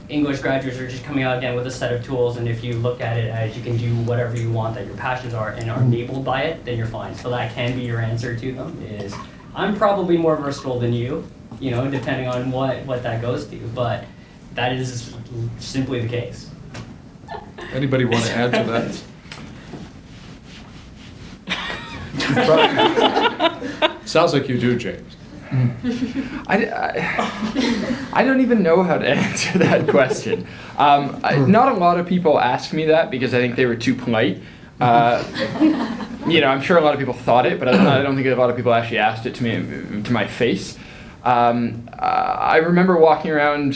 English graduates are just coming out again with a set of tools, and if you look at it as you can do whatever you want that your passions are and are enabled by it, then you're fine. So that can be your answer to them. Is I'm probably more versatile than you, you know, depending on what that goes to. But that is simply the case. Anybody want to add to that? Sounds like you do, James. I don't even know how to answer that question. Not a lot of people ask me that because I think they were too polite. You know, I'm sure a lot of people thought it, but I don't think a lot of people actually asked it to me, to my face. I remember walking around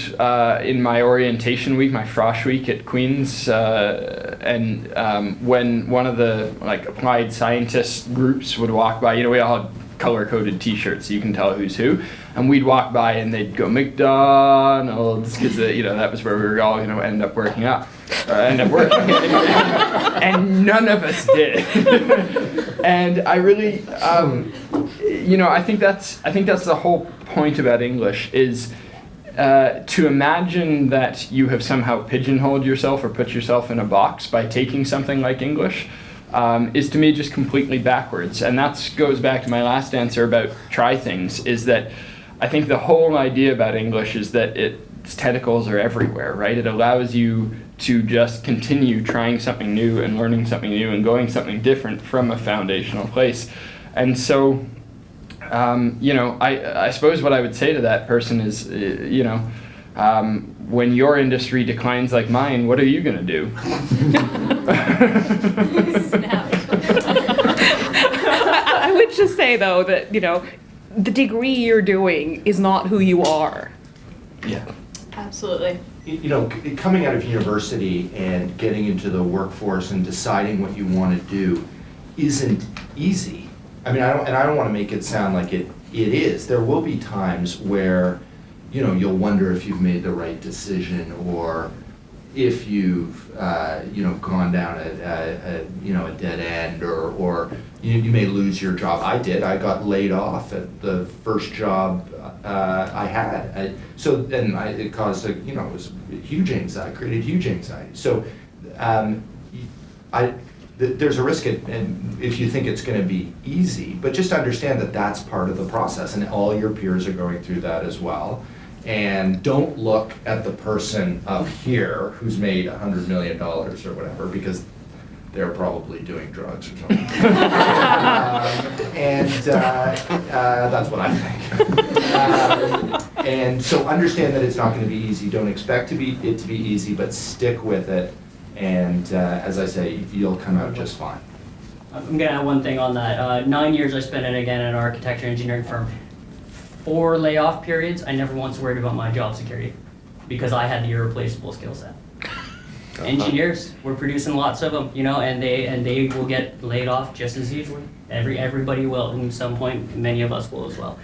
in my orientation week, my frosh week at Queen's, and when one of the applied scientist groups would walk by, you know, we all had color-coded T-shirts so you can tell who's who, and we'd walk by and they'd go McDonald's because you know that was where we were all end up working, and none of us did. And I really, you know, I think that's the whole point about English is to imagine that you have somehow pigeonholed yourself or put yourself in a box by taking something like English is to me just completely backwards. And that goes back to my last answer about try things, is that I think the whole idea about English is that its tentacles are everywhere, right? It allows you to just continue trying something new and learning something new and going something different from a foundational place. And so, you know, I suppose what I would say to that person is, you know, when your industry declines like mine, what are you going to do? I would just say, though, that, you know, the degree you're doing is not who you are. Yeah. Absolutely. You know, coming out of university and getting into the workforce and deciding what you want to do isn't easy. I mean, I don't want to make it sound like it is. There will be times where, you know, you'll wonder if you've made the right decision, or if you've, you know, gone down a dead end, or you may lose your job. I did. I got laid off at the first job I had. It caused it was huge anxiety, created huge anxiety. So, there's a risk and if you think it's going to be easy, but just understand that that's part of the process, and all your peers are going through that as well. And don't look at the person up here who's made $100 million or whatever, because they're probably doing drugs or something. That's what I think. And so understand that it's not going to be easy. Don't expect it to be easy, but stick with it. And as I say, you'll come out just fine. I'm going to add one thing on that. 9 years I spent in an architecture engineering firm. 4 layoff periods, I never once worried about my job security because I had the irreplaceable skill set. Engineers, we're producing lots of them, and they will get laid off just as easily. Everybody will at some point. Many of us will as well.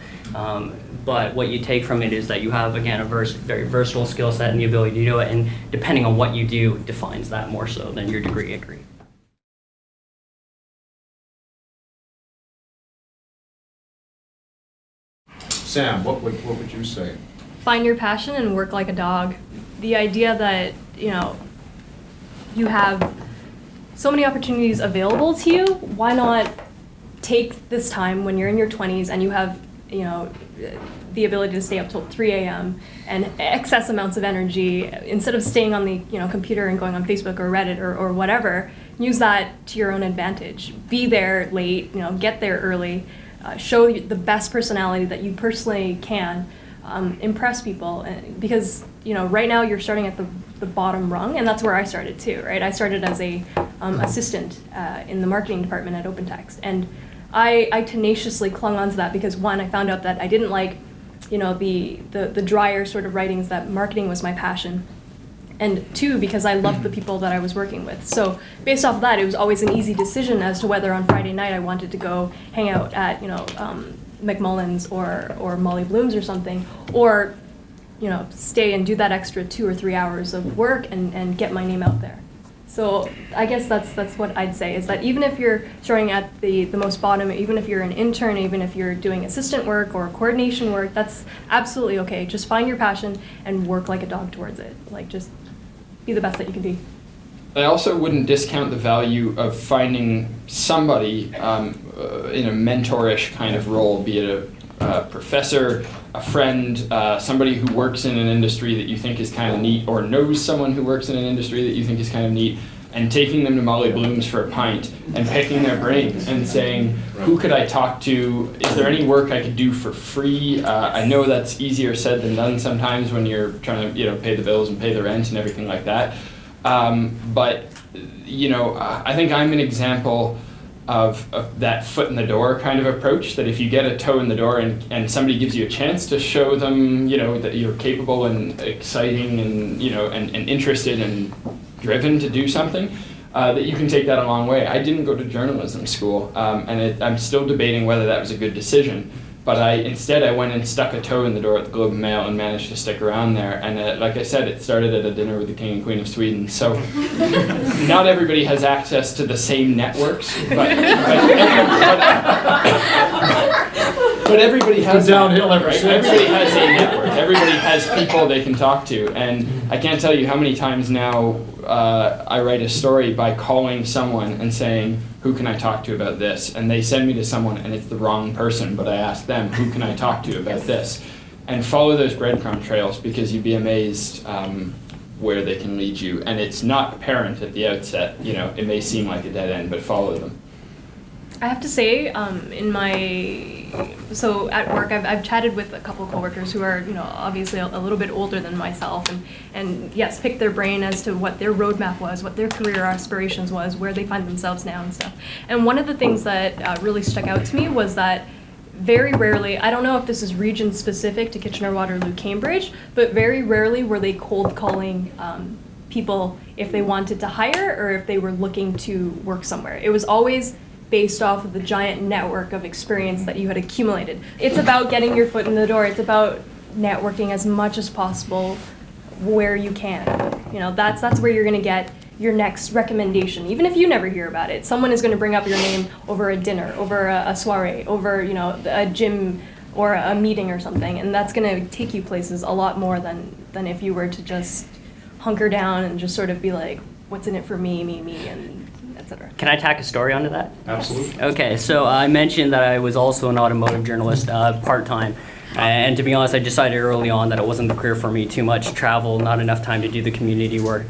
But what you take from it is that you have, again, a very versatile skill set and the ability to do it. And depending on what you do, defines that more so than your degree. Sam, what would you say? Find your passion and work like a dog. The idea that, you have so many opportunities available to you, why not take this time when you're in your 20s and you have, the ability to stay up till 3 a.m. and excess amounts of energy, instead of staying on the, computer and going on Facebook or Reddit or whatever, use that to your own advantage. Be there late, get there early, show the best personality that you personally can, impress people, because right now you're starting at the bottom rung, and that's where I started too, right? I started as a assistant in the marketing department at OpenText, and I tenaciously clung on to that because, one, I found out that I didn't like the drier sort of writings, that marketing was my passion, and 2, because I loved the people that I was working with. So based off of that, it was always an easy decision as to whether on Friday night I wanted to go hang out at McMullen's or Molly Bloom's or something, or stay and do that extra 2 or 3 hours of work and get my name out there. So I guess that's what I'd say, is that even if you're starting at the most bottom, even if you're an intern, even if you're doing assistant work or coordination work, that's absolutely okay. Just find your passion and work like a dog towards it. Like, just be the best that you can be. I also wouldn't discount the value of finding somebody in a mentorish kind of role, be it a professor, a friend, somebody who works in an industry that you think is kind of neat, or knows someone who works in an industry that you think is kind of neat, and taking them to Molly Bloom's for a pint and picking their brain and saying, who could I talk to? Is there any work I could do for free? I know that's easier said than done sometimes when you're trying to pay the bills and pay the rent and everything like that. But I think I'm an example of that foot in the door kind of approach, that if you get a toe in the door and somebody gives you a chance to show them that you're capable and exciting and and interested and driven to do something, that you can take that a long way. I didn't go to journalism school, and I'm still debating whether that was a good decision. But instead I went and stuck a toe in the door at the Globe and Mail and managed to stick around there. And like I said, it started at a dinner with the King and Queen of Sweden. So not everybody has access to the same networks, but everybody has downhill that, ever right? since. Everybody has a network. Everybody has people they can talk to. And I can't tell you how many times now I write a story by calling someone and saying, who can I talk to about this? And they send me to someone and it's the wrong person, but I ask them, who can I talk to about this? And follow those breadcrumb trails, because you'd be amazed where they can lead you. And it's not apparent at the outset, it may seem like a dead end, but follow them. I have to say, so at work, I've chatted with a couple of coworkers who are, obviously a little bit older than myself, and yes, picked their brain as to what their roadmap was, what their career aspirations was, where they find themselves now and stuff. And one of the things that really stuck out to me was that very rarely, I don't know if this is region specific to Kitchener-Waterloo, Cambridge, but very rarely were they cold calling people if they wanted to hire or if they were looking to work somewhere. It was always based off of the giant network of experience that you had accumulated. It's about getting your foot in the door. It's about networking as much as possible where you can. That's where you're going to get your next recommendation. Even if you never hear about it, someone is going to bring up your name over a dinner, over a soiree, over a gym or a meeting or something, and that's going to take you places a lot more than if you were to just hunker down and just sort of be like, what's in it for me, and etc. Can I tack a story onto that? Absolutely. Okay, so I mentioned that I was also an automotive journalist part-time. And to be honest, I decided early on that it wasn't the career for me. Too much travel, not enough time to do the community work.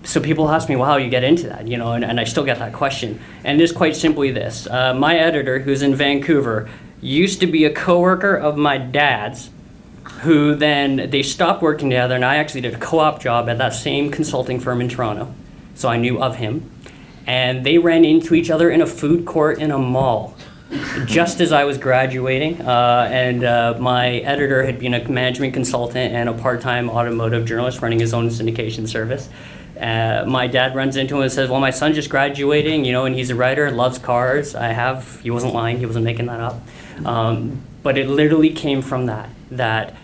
So people ask me, well, how you get into that? And I still get that question. And it's quite simply this. My editor, who's in Vancouver, used to be a coworker of my dad's, who then, they stopped working together, and I actually did a co-op job at that same consulting firm in Toronto. So I knew of him. And they ran into each other in a food court in a mall. just as I was graduating, and my editor had been a management consultant and a part-time automotive journalist running his own syndication service. My dad runs into him and says, well, my son's just graduating, and he's a writer, loves cars. He wasn't lying, he wasn't making that up. But it literally came from that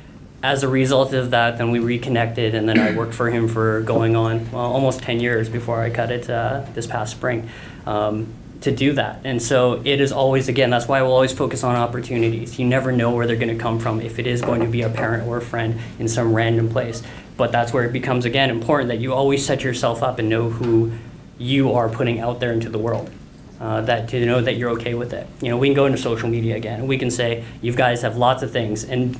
as a result of that, then we reconnected, and then I worked for him for going on almost 10 years before I cut it this past spring to do that. And so it is always, again, that's why we'll always focus on opportunities. You never know where they're going to come from, if it is going to be a parent or a friend in some random place. But that's where it becomes, again, important that you always set yourself up and know who you are putting out there into the world. That to know that you're okay with it. We can go into social media again, and we can say, you guys have lots of things, and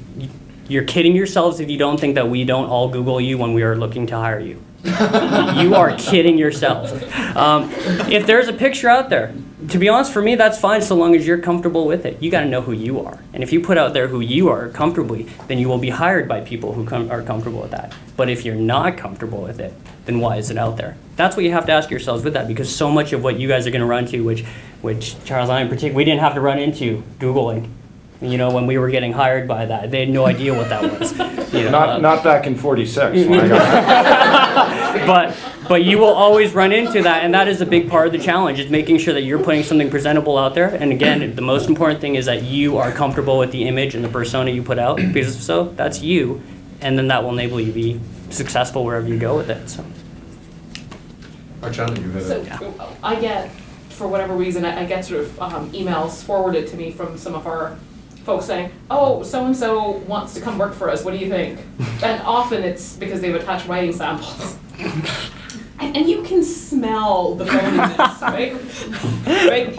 you're kidding yourselves if you don't think that we don't all Google you when we are looking to hire you. You are kidding yourselves. If there's a picture out there, to be honest, for me, that's fine so long as you're comfortable with it. You got to know who you are. And if you put out there who you are comfortably, then you will be hired by people who are comfortable with that. But if you're not comfortable with it, then why is it out there? That's what you have to ask yourselves with that, because so much of what you guys are going to run to, which Charles and I in particular, we didn't have to run into Googling. When we were getting hired by that, they had no idea what that was. Not back in '46 when I got But you will always run into that, and that is a big part of the challenge, is making sure that you're putting something presentable out there. And again, the most important thing is that you are comfortable with the image and the persona you put out, because if so, that's you, and then that will enable you to be successful wherever you go with it. So. Archana, you had So I get, for whatever reason, I get sort of emails forwarded to me from some of our folks saying, oh, so-and-so wants to come work for us, what do you think? And often it's because they've attached writing samples. And you can smell the phoniness, right?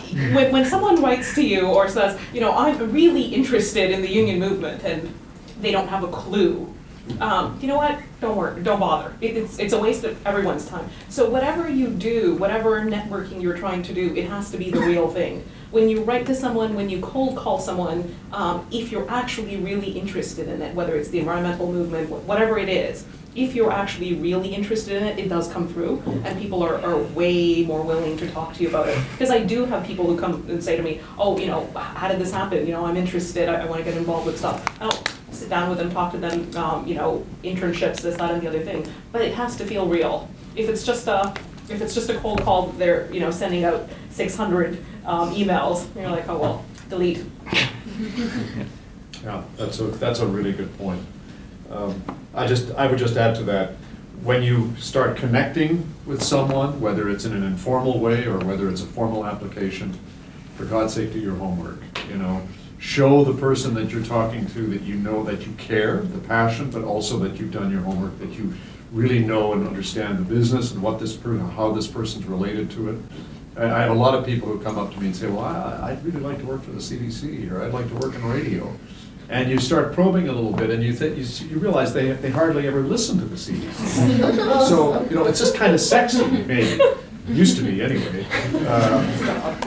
When someone writes to you or says, I'm really interested in the union movement, and they don't have a clue, you know what? Don't worry, don't bother. It's a waste of everyone's time. So whatever you do, whatever networking you're trying to do, it has to be the real thing. When you write to someone, when you cold call someone, if you're actually really interested in it, whether it's the environmental movement, whatever it is, if you're actually really interested in it, it does come through, and people are way more willing to talk to you about it. Because I do have people who come and say to me, oh, how did this happen? I'm interested, I want to get involved with stuff. I'll sit down with them, talk to them, internships, this, that, and the other thing. But it has to feel real. If it's just a cold call, they're sending out 600 emails, and you're like, oh well, delete. Yeah, that's a really good point. I would just add to that, when you start connecting with someone, whether it's in an informal way or whether it's a formal application, for God's sake, do your homework. Show the person that you're talking to that you know that you care, the passion, but also that you've done your homework, that you really know and understand the business and how this person's related to it. I have a lot of people who come up to me and say, well, I'd really like to work for the CDC, or I'd like to work in radio. And you start probing a little bit, and you realize they hardly ever listen to the CDC. So, it's just kind of sexy, maybe. Used to be, anyway.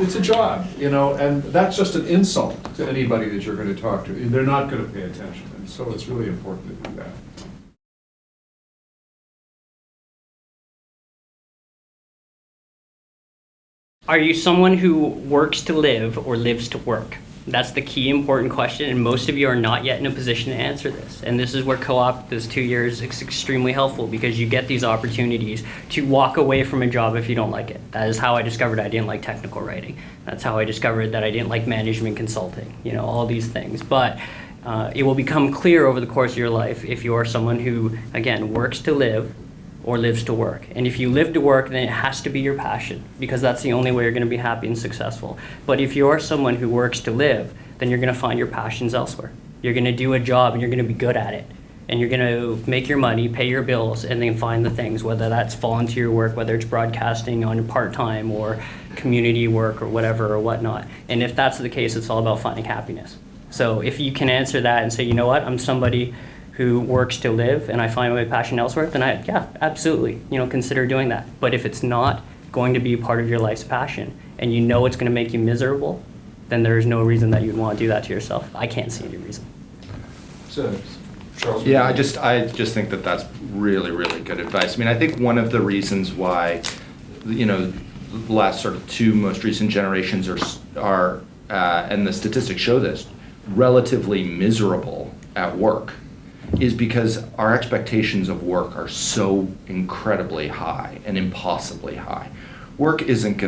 It's a job, and that's just an insult to anybody that you're going to talk to. They're not going to pay attention, and so it's really important to do that. Are you someone who works to live or lives to work? That's the key important question, and most of you are not yet in a position to answer this. And this is where co-op, this 2 years, is extremely helpful, because you get these opportunities to walk away from a job if you don't like it. That is how I discovered I didn't like technical writing. That's how I discovered that I didn't like management consulting, all these things. But it will become clear over the course of your life if you are someone who, again, works to live or lives to work. And if you live to work, then it has to be your passion, because that's the only way you're going to be happy and successful. But if you're someone who works to live, then you're going to find your passions elsewhere. You're going to do a job and you're going to be good at it. And you're going to make your money, pay your bills, and then find the things, whether that's volunteer work, whether it's broadcasting on part-time or community work or whatever or whatnot. And if that's the case, it's all about finding happiness. So if you can answer that and say, you know what, I'm somebody who works to live and I find my passion elsewhere, then absolutely, consider doing that. But if it's not going to be part of your life's passion and you know it's going to make you miserable, then there's no reason that you'd want to do that to yourself. I can't see any reason. So, Charles? Yeah, I just think that that's really, really good advice. I think one of the reasons why, the last sort of two most recent generations are and the statistics show this, relatively miserable at work is because our expectations of work are so incredibly high and impossibly high. Work isn't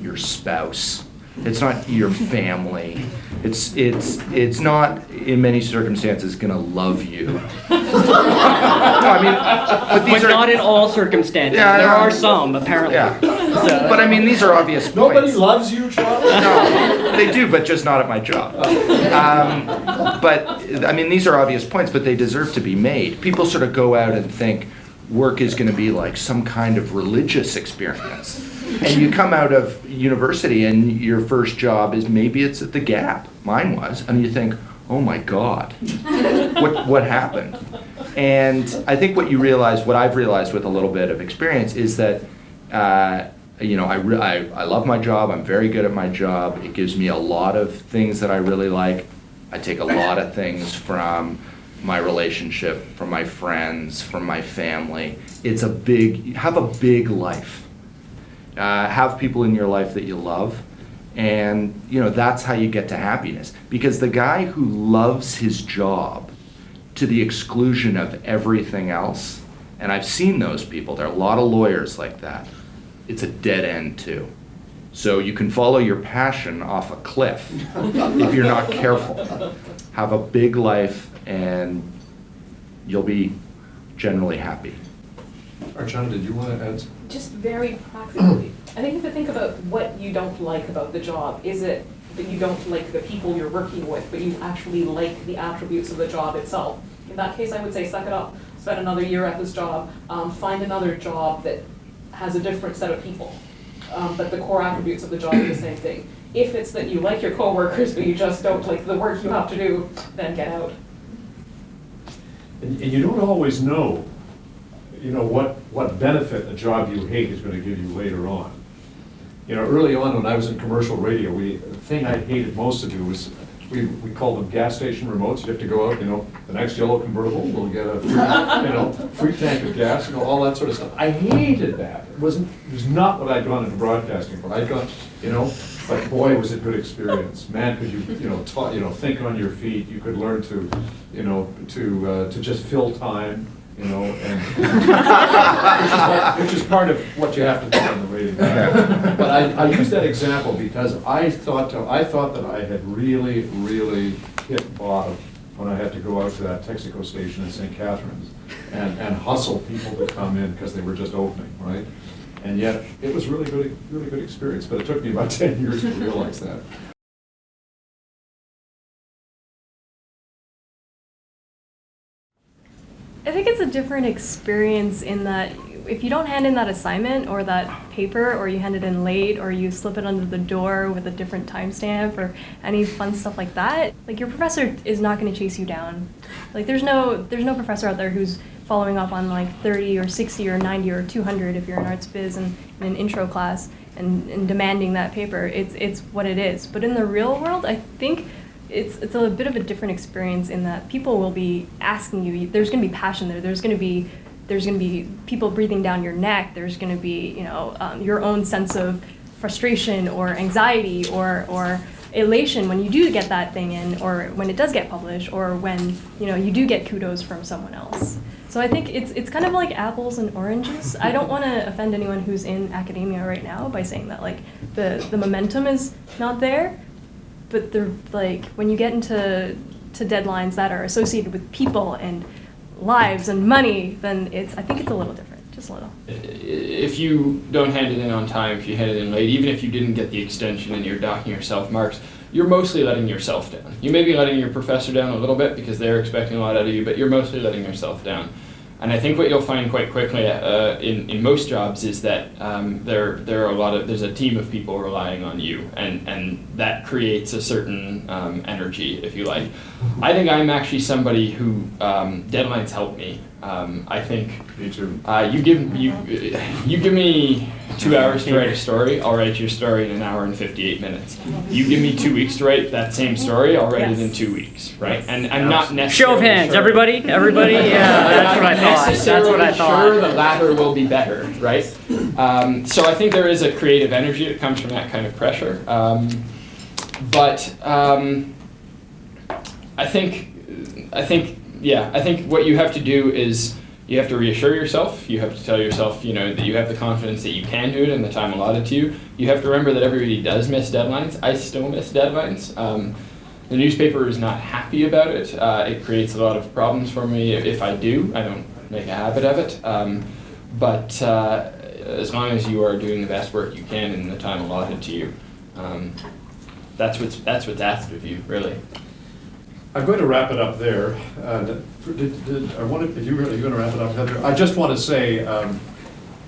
your spouse. It's not your family. It's not in many circumstances gonna love you. No, I mean, but these But are not in all circumstances. Yeah, There no. are some, apparently. Yeah. So- But I mean, these are obvious points. Nobody loves you, Charlie? No, they do, but just not at my job. But, I mean, these are obvious points, but they deserve to be made. People sort of go out and think work is going to be like some kind of religious experience. And you come out of university and your first job is maybe it's at the Gap. Mine was. And you think, oh my God, what happened? And I think what I've realized with a little bit of experience is that I love my job. I'm very good at my job. It gives me a lot of things that I really like. I take a lot of things from my relationship, from my friends, from my family. Have a big life. Have people in your life that you love. And, that's how you get to happiness. Because the guy who loves his job to the exclusion of everything else, and I've seen those people, there are a lot of lawyers like that, it's a dead end too. So you can follow your passion off a cliff if you're not careful. Have a big life and you'll be generally happy. Archana, did you want to add? Just very practically, I think if you think about what you don't like about the job, is it that you don't like the people you're working with, but you actually like the attributes of the job itself? In that case, I would say suck it up, spend another year at this job, find another job that has a different set of people, but the core attributes of the job are the same thing. If it's that you like your coworkers, but you just don't like the work you have to do, then get out. And you don't always know, what benefit a job you hate is going to give you later on. Early on when I was in commercial radio, the thing I hated most to do was, we called them gas station remotes. You have to go out, the next yellow convertible will get a free, free tank of gas, all that sort of stuff. I hated that. It was not what I'd gone into broadcasting for. I'd gone, but boy, was it good experience. Man, could you, think on your feet. You could learn to, to just fill time. Which is part of what you have to do on the radio. But I use that example because I thought that I had really, really hit bottom when I had to go out to that Texaco station in St. Catharines and hustle people to come in because they were just opening, right? And yet it was really good experience. But it took me about 10 years to realize that. I think it's a different experience in that if you don't hand in that assignment or that paper, or you hand it in late, or you slip it under the door with a different timestamp or any fun stuff like that, like your professor is not going to chase you down. Like there's no professor out there who's following up on like 30 or 60 or 90 or 200 if you're in arts biz and in an intro class and demanding that paper. It's what it is. But in the real world, I think it's a bit of a different experience in that people will be asking you. There's going to be passion there. There's going to be people breathing down your neck. There's going to be your own sense of frustration or anxiety or elation when you do get that thing in, or when it does get published, or when you do get kudos from someone else. So I think it's kind of like apples and oranges. I don't want to offend anyone who's in academia right now by saying that like the momentum is not there. But they're like when you get into deadlines that are associated with people and lives and money, then I think it's a little different, just a little. If you don't hand it in on time, if you hand it in late, even if you didn't get the extension and you're docking yourself marks, you're mostly letting yourself down. You may be letting your professor down a little bit because they're expecting a lot out of you, but you're mostly letting yourself down. And I think what you'll find quite quickly in most jobs is that there's a team of people relying on you, and that creates a certain energy, if you like. I think I'm actually somebody who deadlines help me. I think Me too. you give me 2 hours to write a story, I'll write your story in 1 hour and 58 minutes. You give me 2 weeks to write that same story, I'll write it in 2 weeks, right? And I'm not necessarily Show of hands, sure. everybody, yeah, that's what I thought. That's what I thought. Sure, the latter will be better, right? So I think there is a creative energy that comes from that kind of pressure. but I think what you have to do is you have to reassure yourself. You have to tell yourself, that you have the confidence that you can do it in the time allotted to you. You have to remember that everybody does miss deadlines. I still miss deadlines. The newspaper is not happy about it. It creates a lot of problems for me if I do. I don't make a habit of it. But as long as you are doing the best work you can in the time allotted to you, that's what's asked of you, really. I'm going to wrap it up there. Are you going to wrap it up, Heather? I just want to say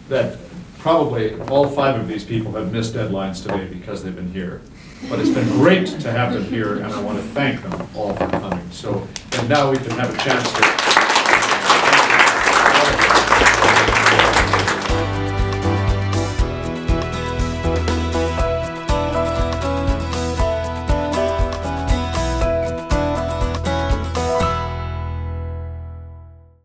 that probably all 5 of these people have missed deadlines today because they've been here. But it's been great to have them here, and I want to thank them all for coming. So, and now we can have a chance to